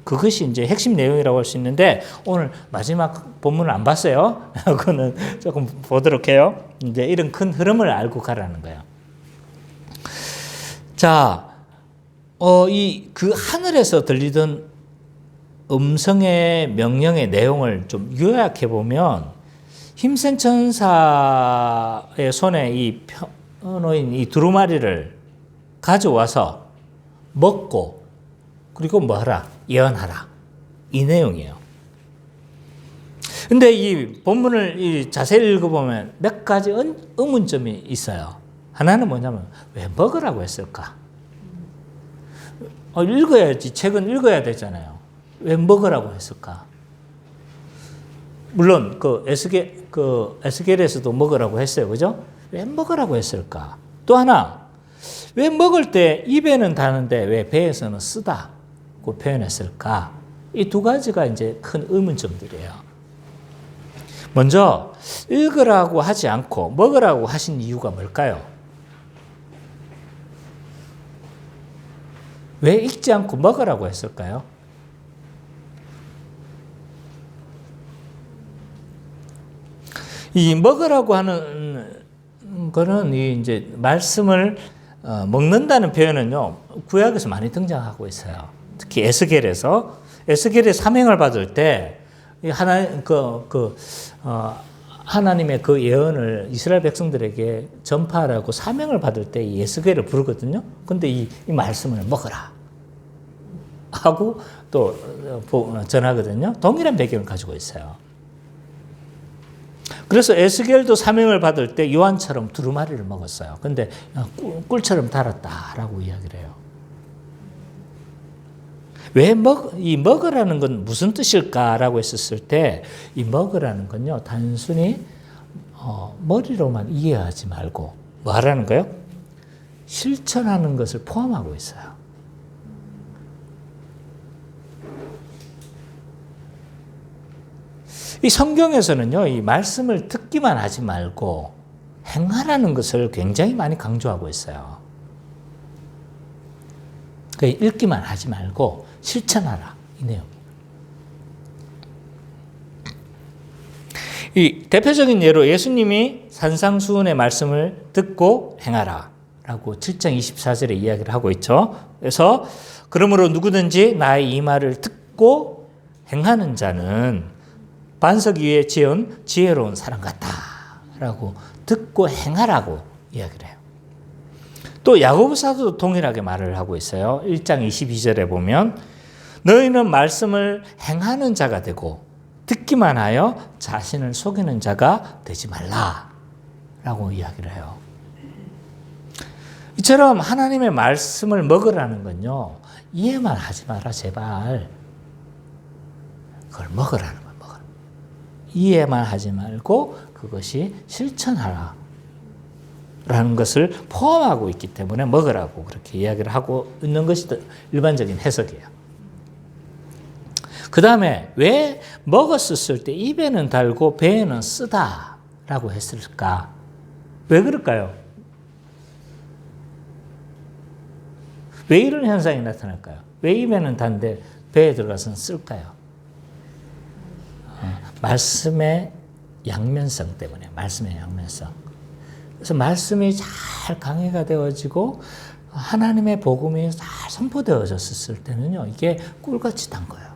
그것이 이제 핵심 내용이라고 할 수 있는데 오늘 마지막 본문을 안 봤어요. 그거는 조금 보도록 해요. 이제 이런 큰 흐름을 알고 가라는 거예요. 자, 그 하늘에서 들리던 음성의 명령의 내용을 좀 요약해 보면 힘센 천사의 손에 이 펴놓인 이 두루마리를 가져와서 먹고 그리고 뭐 하라? 예언하라. 이 내용이에요. 근데 이 본문을 자세히 읽어보면 몇 가지 의문점이 있어요. 하나는 뭐냐면 왜 먹으라고 했을까? 읽어야지. 책은 읽어야 되잖아요. 왜 먹으라고 했을까? 물론 에스겔에서도 먹으라고 했어요. 그죠? 왜 먹으라고 했을까? 또 하나, 왜 먹을 때 입에는 다는데 왜 배에서는 쓰다고 표현했을까? 이 두 가지가 이제 큰 의문점들이에요. 먼저 읽으라고 하지 않고 먹으라고 하신 이유가 뭘까요? 왜 읽지 않고 먹으라고 했을까요? 이 먹으라고 하는 거는 이제 말씀을 먹는다는 표현은요 구약에서 많이 등장하고 있어요. 특히 에스겔의 사명을 받을 때 하나님의 그 예언을 이스라엘 백성들에게 전파하라고 사명을 받을 때 이 에스겔을 부르거든요. 근데 이 말씀을 먹으라 하고 또 전하거든요. 동일한 배경을 가지고 있어요. 그래서 에스겔도 사명을 받을 때 요한처럼 두루마리를 먹었어요. 근데 꿀처럼 달았다라고 이야기를 해요. 왜 이 먹으라는 건 무슨 뜻일까라고 했었을 때 이 먹으라는 건요 단순히 머리로만 이해하지 말고 뭐 하라는 거예요? 실천하는 것을 포함하고 있어요. 이 성경에서는요 이 말씀을 듣기만 하지 말고 행하라는 것을 굉장히 많이 강조하고 있어요. 그러니까 읽기만 하지 말고 실천하라 이 내용. 이 대표적인 예로 예수님이 산상수훈의 말씀을 듣고 행하라 라고 7장 24절에 이야기를 하고 있죠. 그래서 그러므로 누구든지 나의 이 말을 듣고 행하는 자는 반석 위에 지은 지혜로운 사람 같다 라고 듣고 행하라고 이야기를 해요. 또 야고보서도 동일하게 말을 하고 있어요. 1장 22절에 보면 너희는 말씀을 행하는 자가 되고 듣기만 하여 자신을 속이는 자가 되지 말라 라고 이야기를 해요. 이처럼 하나님의 말씀을 먹으라는 건요 이해만 하지 마라 제발. 그걸 먹으라는 거예요. 이해만 하지 말고 그것이 실천하라 라는 것을 포함하고 있기 때문에 먹으라고 그렇게 이야기를 하고 있는 것이 일반적인 해석이에요. 그 다음에 왜 먹었을 때 입에는 달고 배에는 쓰다 라고 했을까? 왜 그럴까요? 왜 이런 현상이 나타날까요? 왜 입에는 단데 배에 들어가서는 쓸까요? 말씀의 양면성 때문에 말씀의 양면성. 그래서 말씀이 잘 강해가 되어지고 하나님의 복음이 잘 선포되어졌을 때는요 이게 꿀같이 단 거예요.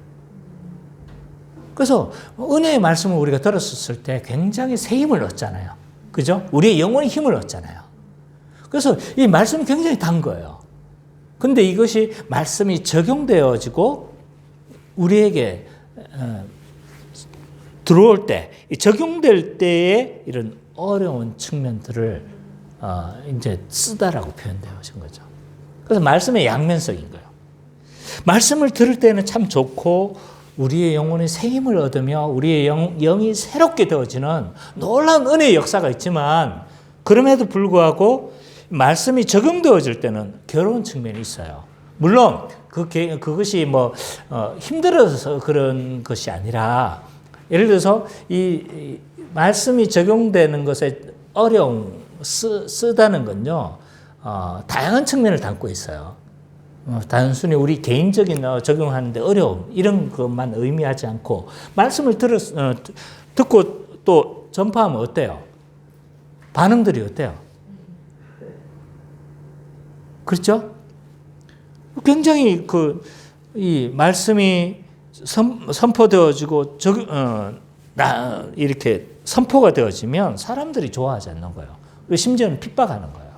그래서 은혜의 말씀을 우리가 들었을 때 굉장히 새 힘을 얻잖아요. 그죠? 우리의 영혼의 힘을 얻잖아요. 그래서 이 말씀이 굉장히 단 거예요. 근데 이것이 말씀이 적용되어지고 우리에게 들어올 때, 적용될 때의 이런 어려운 측면들을 이제 쓰다라고 표현되어진 거죠. 그래서 말씀의 양면성인 거예요. 말씀을 들을 때는 참 좋고 우리의 영혼의 새 힘을 얻으며 우리의 영이 새롭게 되어지는 놀라운 은혜의 역사가 있지만 그럼에도 불구하고 말씀이 적용되어질 때는 괴로운 측면이 있어요. 물론 그것이 힘들어서 그런 것이 아니라 예를 들어서 이 말씀이 적용되는 것에 어려움, 쓰다는 건요, 다양한 측면을 담고 있어요. 단순히 우리 개인적인 적용하는데 어려움, 이런 것만 의미하지 않고, 말씀을 듣고 또 전파하면 어때요? 반응들이 어때요? 그렇죠? 굉장히 이 말씀이 선포되어지고 이렇게 선포가 되어지면 사람들이 좋아하지 않는 거예요. 그리고 심지어는 핍박하는 거예요.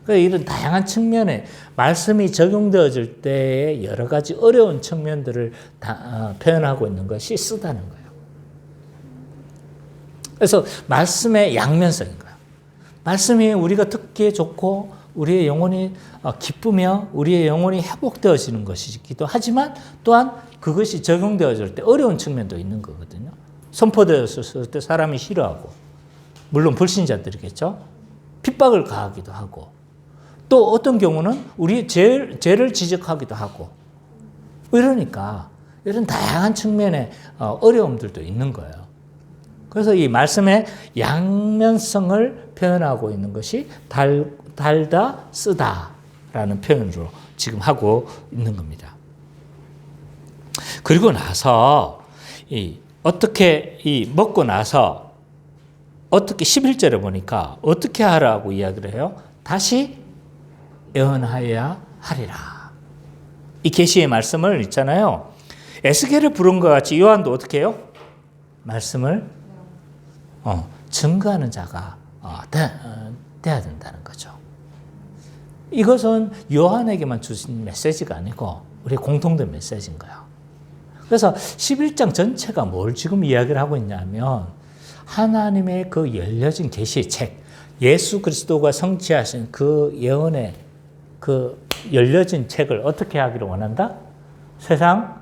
그러니까 이런 다양한 측면에 말씀이 적용되어질 때의 여러 가지 어려운 측면들을 표현하고 있는 것이 쓰다는 거예요. 그래서 말씀의 양면성인 거예요. 말씀이 우리가 듣기에 좋고 우리의 영혼이 기쁘며 우리의 영혼이 회복되어지는 것이기도 하지만 또한 그것이 적용되어질 때 어려운 측면도 있는 거거든요. 선포되었을 때 사람이 싫어하고 물론 불신자들이겠죠. 핍박을 가하기도 하고 또 어떤 경우는 우리의 죄를 지적하기도 하고 이러니까 이런 다양한 측면의 어려움들도 있는 거예요. 그래서 이 말씀의 양면성을 표현하고 있는 것이 달다 쓰다라는 표현으로 지금 하고 있는 겁니다. 그리고 나서 어떻게 먹고 나서 어떻게 11절에 보니까 어떻게 하라고 이야기를 해요? 다시 예언하여야 하리라. 이 계시의 말씀을 있잖아요. 에스겔을 부른 것 같이 요한도 어떻게 해요? 말씀을 증거하는 자가 돼야 된다는 거죠. 이것은 요한에게만 주신 메시지가 아니고 우리 공통된 메시지인 거예요. 그래서 11장 전체가 뭘 지금 이야기를 하고 있냐면 하나님의 그 열려진 계시의 책, 예수 그리스도가 성취하신 그 예언의 그 열려진 책을 어떻게 하기를 원한다? 세상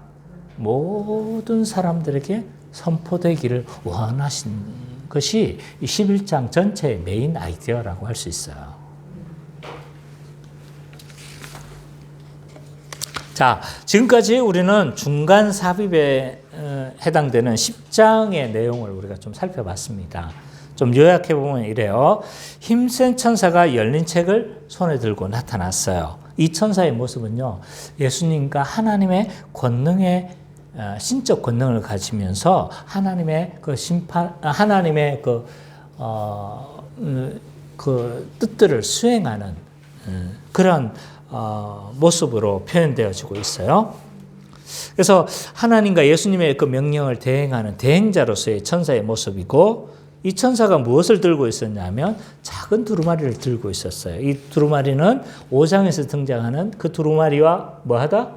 모든 사람들에게 선포되기를 원하신 것이 이 11장 전체의 메인 아이디어라고 할 수 있어요. 자, 지금까지 우리는 중간 삽입에 해당되는 10장의 내용을 우리가 좀 살펴봤습니다. 좀 요약해보면 이래요. 힘센 천사가 열린 책을 손에 들고 나타났어요. 이 천사의 모습은요, 예수님과 하나님의 권능의 신적 권능을 가지면서 하나님의 그 하나님의 그 뜻들을 수행하는 그런 모습으로 표현되어지고 있어요. 그래서 하나님과 예수님의 그 명령을 대행하는 대행자로서의 천사의 모습이고, 이 천사가 무엇을 들고 있었냐면 작은 두루마리를 들고 있었어요. 이 두루마리는 5장에서 등장하는 그 두루마리와 뭐하다?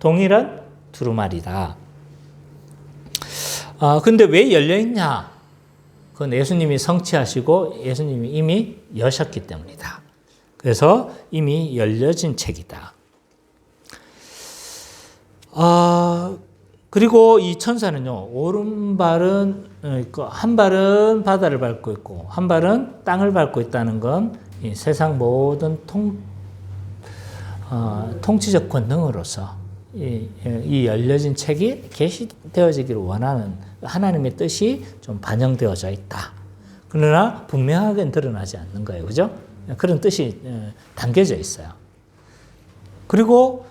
동일한 두루마리다. 근데 왜 열려있냐? 그건 예수님이 성취하시고 예수님이 이미 여셨기 때문이다. 그래서 이미 열려진 책이다. 그리고 이 천사는요, 오른발은, 한 발은 바다를 밟고 있고, 한 발은 땅을 밟고 있다는 건 이 세상 모든 통치적 권능으로서 이 열려진 책이 계시되어지기를 원하는 하나님의 뜻이 좀 반영되어져 있다. 그러나 분명하게 드러나지 않는 거예요. 그죠? 그런 뜻이 담겨져 있어요. 그리고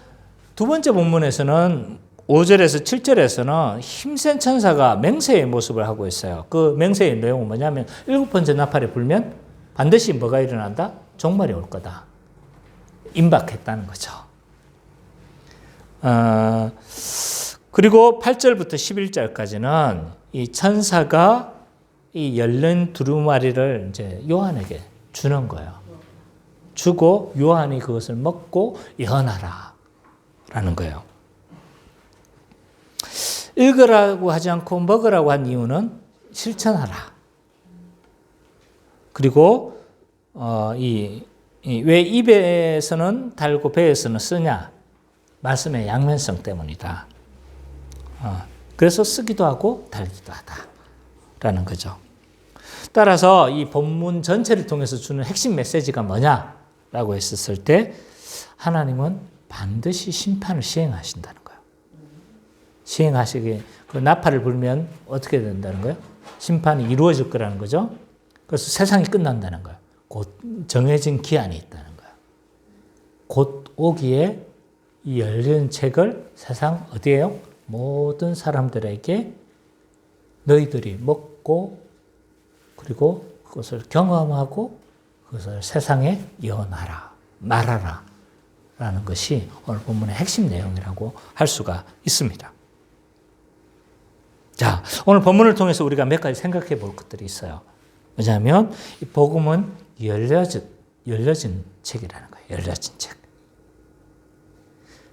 두 번째 본문에서는 5절에서 7절에서는 힘센 천사가 맹세의 모습을 하고 있어요. 그 맹세의 내용은 뭐냐면 7번째 나팔이 불면 반드시 뭐가 일어난다? 종말이 올 거다. 임박했다는 거죠. 그리고 8절부터 11절까지는 이 천사가 이 열린 두루마리를 이제 요한에게 주는 거예요. 주고 요한이 그것을 먹고 예언하라 라는 거예요. 읽으라고 하지 않고 먹으라고 한 이유는 실천하라. 그리고 왜 입에서는 달고 배에서는 쓰냐? 말씀의 양면성 때문이다. 그래서 쓰기도 하고 달기도 하다라는 거죠. 따라서 이 본문 전체를 통해서 주는 핵심 메시지가 뭐냐라고 했었을 때 하나님은 반드시 심판을 시행하신다는 거예요. 시행하시게 그 나팔을 불면 어떻게 된다는 거예요? 심판이 이루어질 거라는 거죠. 그래서 세상이 끝난다는 거예요. 곧 정해진 기한이 있다는 거예요. 곧 오기에 이 열린 책을 세상 어디에요? 모든 사람들에게 너희들이 먹고 그리고 그것을 경험하고 그것을 세상에 예언하라, 말하라 라는 것이 오늘 본문의 핵심 내용이라고 할 수가 있습니다. 자, 오늘 본문을 통해서 우리가 몇 가지 생각해 볼 것들이 있어요. 왜냐하면 이 복음은 열려진 책이라는 거예요. 열려진 책.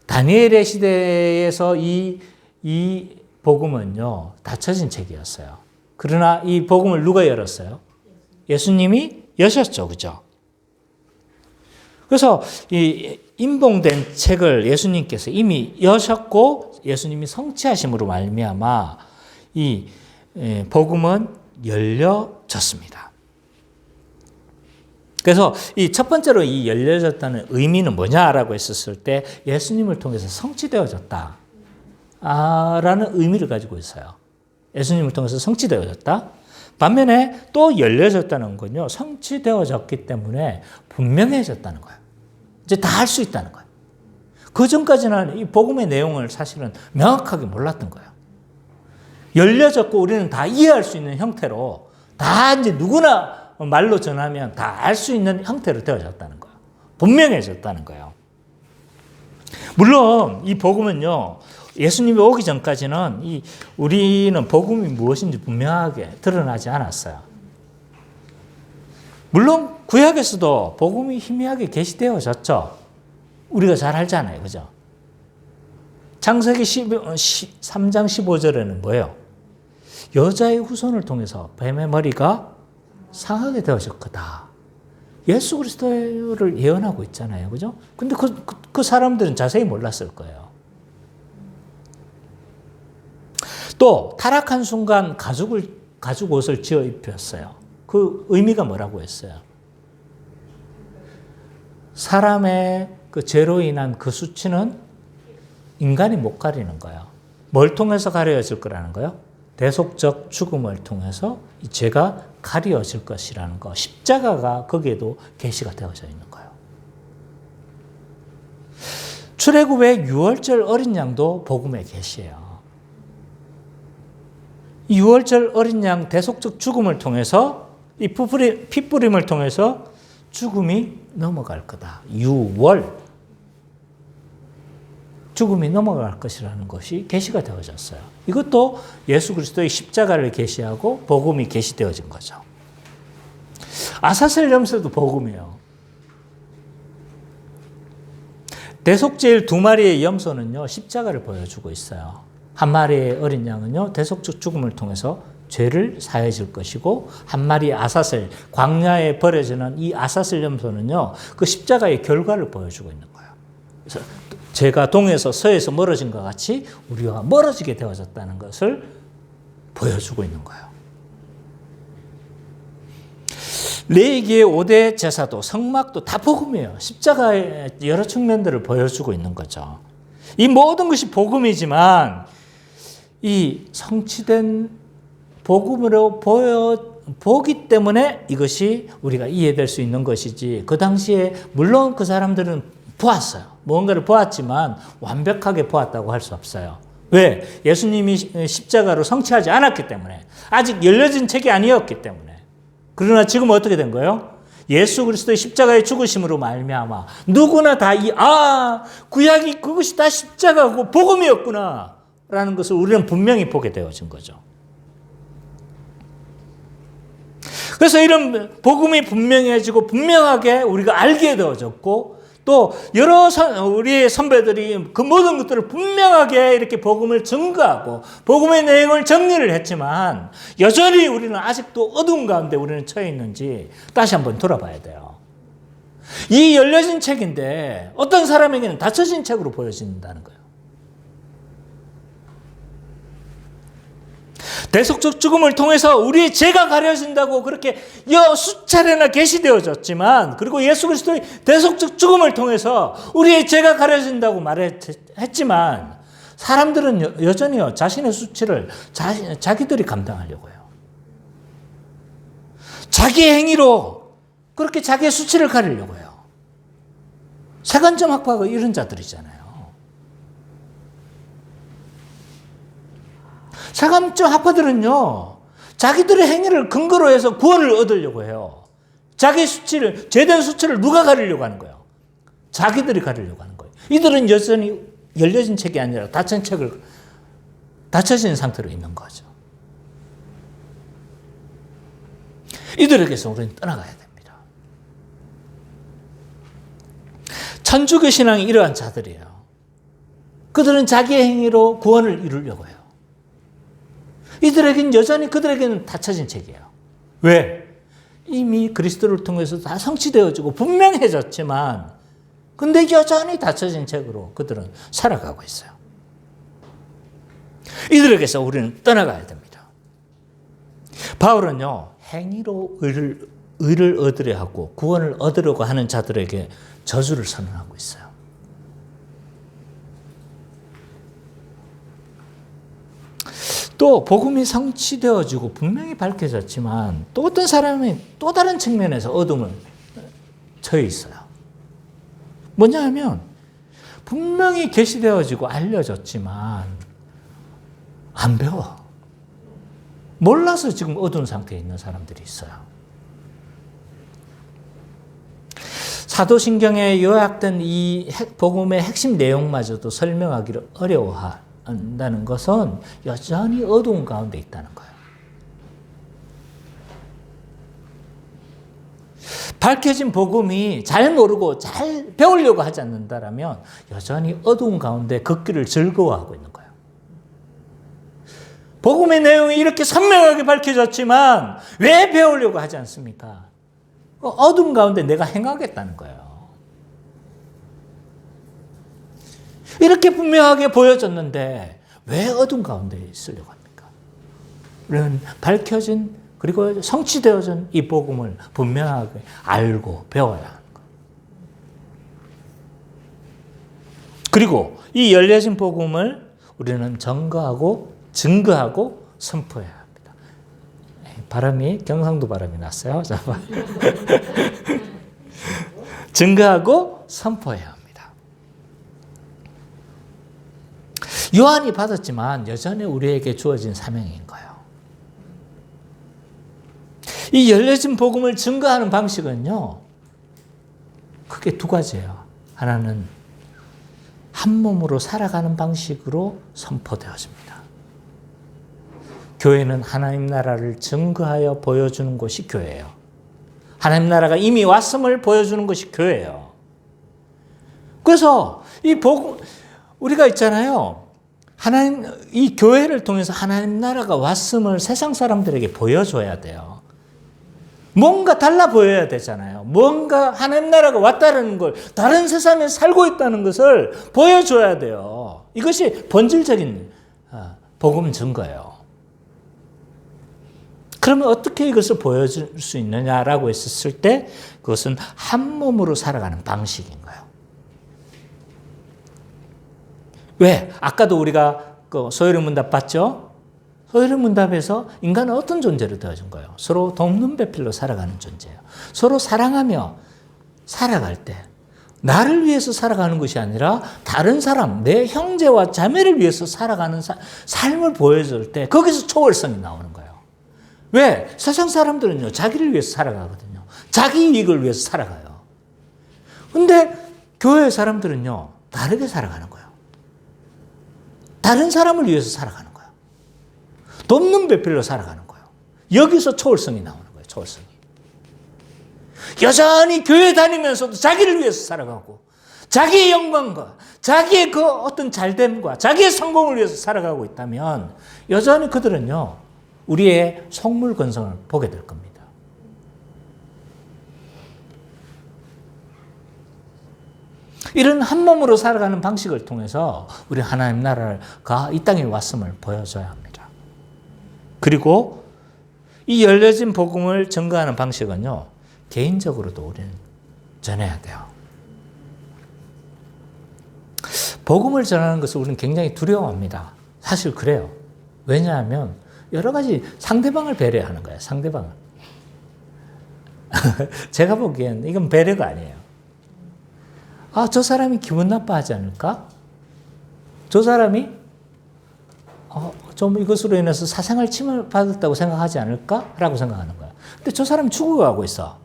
다니엘의 시대에서 이 복음은요, 닫혀진 책이었어요. 그러나 이 복음을 누가 열었어요? 예수님이 여셨죠. 그죠? 그래서 이 인봉된 책을 예수님께서 이미 여셨고 예수님이 성취하심으로 말미암아 이 복음은 열려졌습니다. 그래서 이 첫 번째로 이 열려졌다는 의미는 뭐냐라고 했었을 때 예수님을 통해서 성취되어졌다 라는 의미를 가지고 있어요. 예수님을 통해서 성취되어졌다. 반면에 또 열려졌다는 건요, 성취되어졌기 때문에 분명해졌다는 거예요. 이제 다 할 수 있다는 거예요. 그 전까지는 이 복음의 내용을 사실은 명확하게 몰랐던 거예요. 열려졌고 우리는 다 이해할 수 있는 형태로 다 이제 누구나 말로 전하면 다 알 수 있는 형태로 되어졌다는 거예요. 분명해졌다는 거예요. 물론 이 복음은요, 예수님이 오기 전까지는 우리는 복음이 무엇인지 분명하게 드러나지 않았어요. 물론 구약에서도 복음이 희미하게 계시되어졌죠. 우리가 잘 알잖아요. 그죠? 창세기 3장 15절에는 뭐예요? 여자의 후손을 통해서 뱀의 머리가 상하게 되어졌거다. 예수 그리스도를 예언하고 있잖아요. 그죠? 근데 그 사람들은 자세히 몰랐을 거예요. 또 타락한 순간 가죽 옷을 지어 입혔어요. 그 의미가 뭐라고 했어요? 사람의 그 죄로 인한 그 수치는 인간이 못 가리는 거예요. 뭘 통해서 가려질 거라는 거예요? 대속적 죽음을 통해서 이 죄가 가려질 것이라는 거. 십자가가 거기에도 계시가 되어져 있는 거예요. 출애굽의 유월절 어린 양도 복음의 계시예요. 이 유월절 어린 양 대속적 죽음을 통해서 이 핏부림을 통해서 죽음이 넘어갈 거다. 유월. 죽음이 넘어갈 것이라는 것이 계시가 되어졌어요. 이것도 예수 그리스도의 십자가를 계시하고 복음이 계시되어진 거죠. 아사셀 염소도 복음이에요. 대속제일 2마리의 염소는요, 십자가를 보여주고 있어요. 한 마리의 어린 양은요, 대속적 죽음을 통해서 죄를 사해 줄 것이고, 한 마리의 아사셀, 광야에 버려지는 이 아사셀 염소는요, 그 십자가의 결과를 보여주고 있는 거예요. 그래서 죄가 동에서 서에서 멀어진 것 같이 우리와 멀어지게 되어졌다는 것을 보여주고 있는 거예요. 레위기의 5대 제사도 성막도 다 복음이에요. 십자가의 여러 측면들을 보여주고 있는 거죠. 이 모든 것이 복음이지만 이 성취된 복음으로 보기 때문에 이것이 우리가 이해될 수 있는 것이지, 그 당시에 물론 그 사람들은 보았어요. 무언가를 보았지만 완벽하게 보았다고 할 수 없어요. 왜? 예수님이 십자가로 성취하지 않았기 때문에. 아직 열려진 책이 아니었기 때문에. 그러나 지금 어떻게 된 거예요? 예수 그리스도의 십자가의 죽으심으로 말미암아 누구나 다 구약이 그것이 다 십자가고 복음이었구나 라는 것을 우리는 분명히 보게 되어진 거죠. 그래서 이런 복음이 분명해지고 분명하게 우리가 알게 되어졌고, 또 여러 우리의 선배들이 그 모든 것들을 분명하게 이렇게 복음을 증거하고 복음의 내용을 정리를 했지만 여전히 우리는 아직도 어두운 가운데 우리는 처해 있는지 다시 한번 돌아봐야 돼요. 이 열려진 책인데 어떤 사람에게는 닫혀진 책으로 보여진다는 거예요. 대속적 죽음을 통해서 우리의 죄가 가려진다고 그렇게 수차례나 계시되어졌지만, 그리고 예수 그리스도의 대속적 죽음을 통해서 우리의 죄가 가려진다고 말했지만, 사람들은 여전히요 자신의 수치를 자기들이 감당하려고 해요. 자기의 행위로 그렇게 자기의 수치를 가리려고 해요. 세간점 학파가 이런 자들이잖아요. 세간점 학파들은요, 자기들의 행위를 근거로 해서 구원을 얻으려고 해요. 자기의 수치를, 죄된 수치를 누가 가리려고 하는 거예요? 자기들이 가리려고 하는 거예요. 이들은 여전히 열려진 책이 아니라 닫혀진 상태로 있는 거죠. 이들에게서 우리는 떠나가야 됩니다. 천주교 신앙이 이러한 자들이에요. 그들은 자기의 행위로 구원을 이루려고 해요. 이들에게는 여전히 그들에게는 닫혀진 책이에요. 왜? 이미 그리스도를 통해서 다 성취되어지고 분명해졌지만 근데 여전히 닫혀진 책으로 그들은 살아가고 있어요. 이들에게서 우리는 떠나가야 됩니다. 바울은요, 행위로 의를 얻으려 하고 구원을 얻으려고 하는 자들에게 저주를 선언하고 있어요. 또 복음이 성취되어지고 분명히 밝혀졌지만 또 어떤 사람이 또 다른 측면에서 어둠을 처해 있어요. 뭐냐 하면 분명히 계시되어지고 알려졌지만 안 배워. 몰라서 지금 어두운 상태에 있는 사람들이 있어요. 사도신경에 요약된 이 복음의 핵심 내용마저도 설명하기를 어려워한다는 것은 여전히 어두운 가운데 있다는 거예요. 밝혀진 복음이 잘 모르고 잘 배우려고 하지 않는다면 여전히 어두운 가운데 걷기를 즐거워하고 있는 거예요. 복음의 내용이 이렇게 선명하게 밝혀졌지만 왜 배우려고 하지 않습니까? 어둠 가운데 내가 행하겠다는 거예요. 이렇게 분명하게 보여졌는데 왜 어둠 가운데 있으려고 합니까? 우리는 밝혀진 그리고 성취되어진 이 복음을 분명하게 알고 배워야 하는 거예요. 그리고 이 열려진 복음을 우리는 증거하고 선포해야 합니다. 발음이 경상도 발음이 났어요. 증거하고 선포해야 합니다. 요한이 받았지만 여전히 우리에게 주어진 사명인 거예요. 이 열려진 복음을 증거하는 방식은요, 크게 두 가지예요. 하나는 한 몸으로 살아가는 방식으로 선포되어집니다. 교회는 하나님 나라를 증거하여 보여주는 곳이 교회예요. 하나님 나라가 이미 왔음을 보여주는 것이 교회예요. 그래서 이 복음, 우리가 있잖아요. 이 교회를 통해서 하나님 나라가 왔음을 세상 사람들에게 보여줘야 돼요. 뭔가 달라 보여야 되잖아요. 뭔가 하나님 나라가 왔다는 걸, 다른 세상에 살고 있다는 것을 보여줘야 돼요. 이것이 본질적인 복음 증거예요. 그러면 어떻게 이것을 보여줄 수 있느냐라고 했었을 때 그것은 한 몸으로 살아가는 방식인 거예요. 왜? 아까도 우리가 그 소요리 문답 봤죠? 소요리 문답에서 인간은 어떤 존재로 되어진 거예요? 서로 돕는 배필로 살아가는 존재예요. 서로 사랑하며 살아갈 때 나를 위해서 살아가는 것이 아니라 다른 사람, 내 형제와 자매를 위해서 살아가는 삶을 보여줄 때 거기서 초월성이 나오는 거예요. 왜? 세상 사람들은요, 자기를 위해서 살아가거든요. 자기 이익을 위해서 살아가요. 근데 교회 사람들은요, 다르게 살아가는 거예요. 다른 사람을 위해서 살아가는 거예요. 돕는 배필로 살아가는 거예요. 여기서 초월성이 나오는 거예요, 초월성이. 여전히 교회 다니면서도 자기를 위해서 살아가고, 자기의 영광과 자기의 그 어떤 잘됨과 자기의 성공을 위해서 살아가고 있다면, 여전히 그들은요, 우리의 속물건성을 보게 될 겁니다. 이런 한 몸으로 살아가는 방식을 통해서 우리 하나님 나라가 이 땅에 왔음을 보여줘야 합니다. 그리고 이 열려진 복음을 증거하는 방식은요, 개인적으로도 우리는 전해야 돼요. 복음을 전하는 것을 우리는 굉장히 두려워합니다. 사실 그래요. 왜냐하면 여러 가지 상대방을 배려하는 거예요. 상대방을. 제가 보기엔 이건 배려가 아니에요. 아, 저 사람이 기분 나빠하지 않을까? 저 사람이 좀 이것으로 인해서 사생활 침해를 받았다고 생각하지 않을까? 라고 생각하는 거예요. 근데 저 사람이 죽어가고 있어.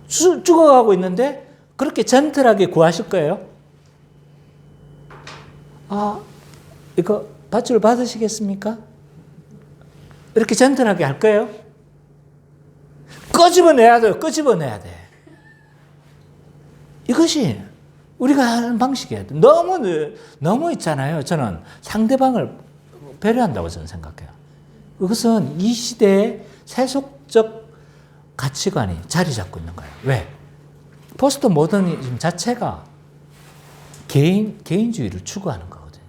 죽어가고 있는데 그렇게 젠틀하게 구하실 거예요? 이거 밧줄 받으시겠습니까? 이렇게 젠틀하게 할 거예요? 끄집어내야 돼요. 끄집어내야 돼. 이것이 우리가 하는 방식이에요. 너무 있잖아요. 저는 상대방을 배려한다고 저는 생각해요. 그것은 이 시대의 세속적 가치관이 자리 잡고 있는 거예요. 왜? 포스트 모더니즘 자체가 개인주의를 추구하는 거거든요.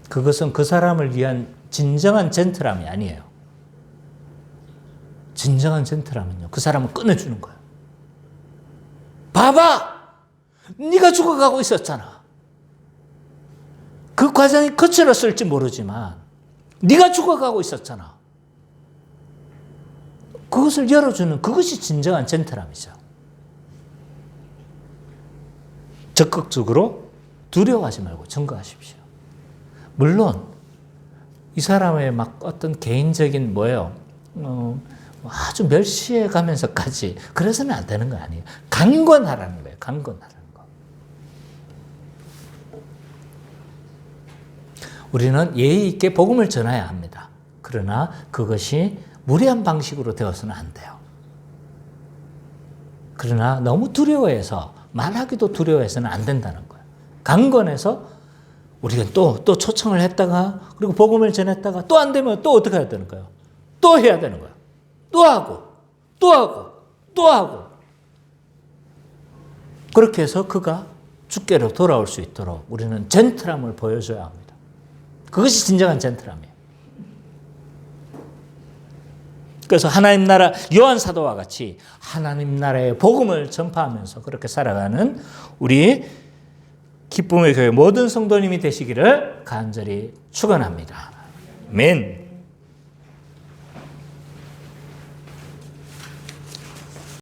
그것은 그 사람을 위한 진정한 젠틀함이 아니에요. 진정한 젠틀함은요, 그 사람을 꺼내주는 거예요. 봐봐! 네가 죽어가고 있었잖아. 그 과정이 거칠었을지 모르지만 네가 죽어가고 있었잖아. 그것을 열어주는 그것이 진정한 젠틀함이죠. 적극적으로 두려워하지 말고 증거하십시오. 물론 이 사람의 막 어떤 개인적인 아주 멸시해 가면서까지 그래서는 안 되는 거 아니에요. 강권하라는 거예요. 강권하라는 거. 우리는 예의 있게 복음을 전해야 합니다. 그러나 그것이 무례한 방식으로 되어서는 안 돼요. 그러나 너무 두려워해서 말하기도 두려워해서는 안 된다는 거예요. 강권해서 우리가 또 초청을 했다가 그리고 복음을 전했다가 또 안 되면 또 어떻게 해야 되는 거예요? 또 해야 되는 거예요. 또 하고 그렇게 해서 그가 주께로 돌아올 수 있도록 우리는 젠틀함을 보여줘야 합니다. 그것이 진정한 젠틀함이에요. 그래서 하나님 나라 요한 사도와 같이 하나님 나라의 복음을 전파하면서 그렇게 살아가는 우리 기쁨의 교회 모든 성도님이 되시기를 간절히 축원합니다. 아멘.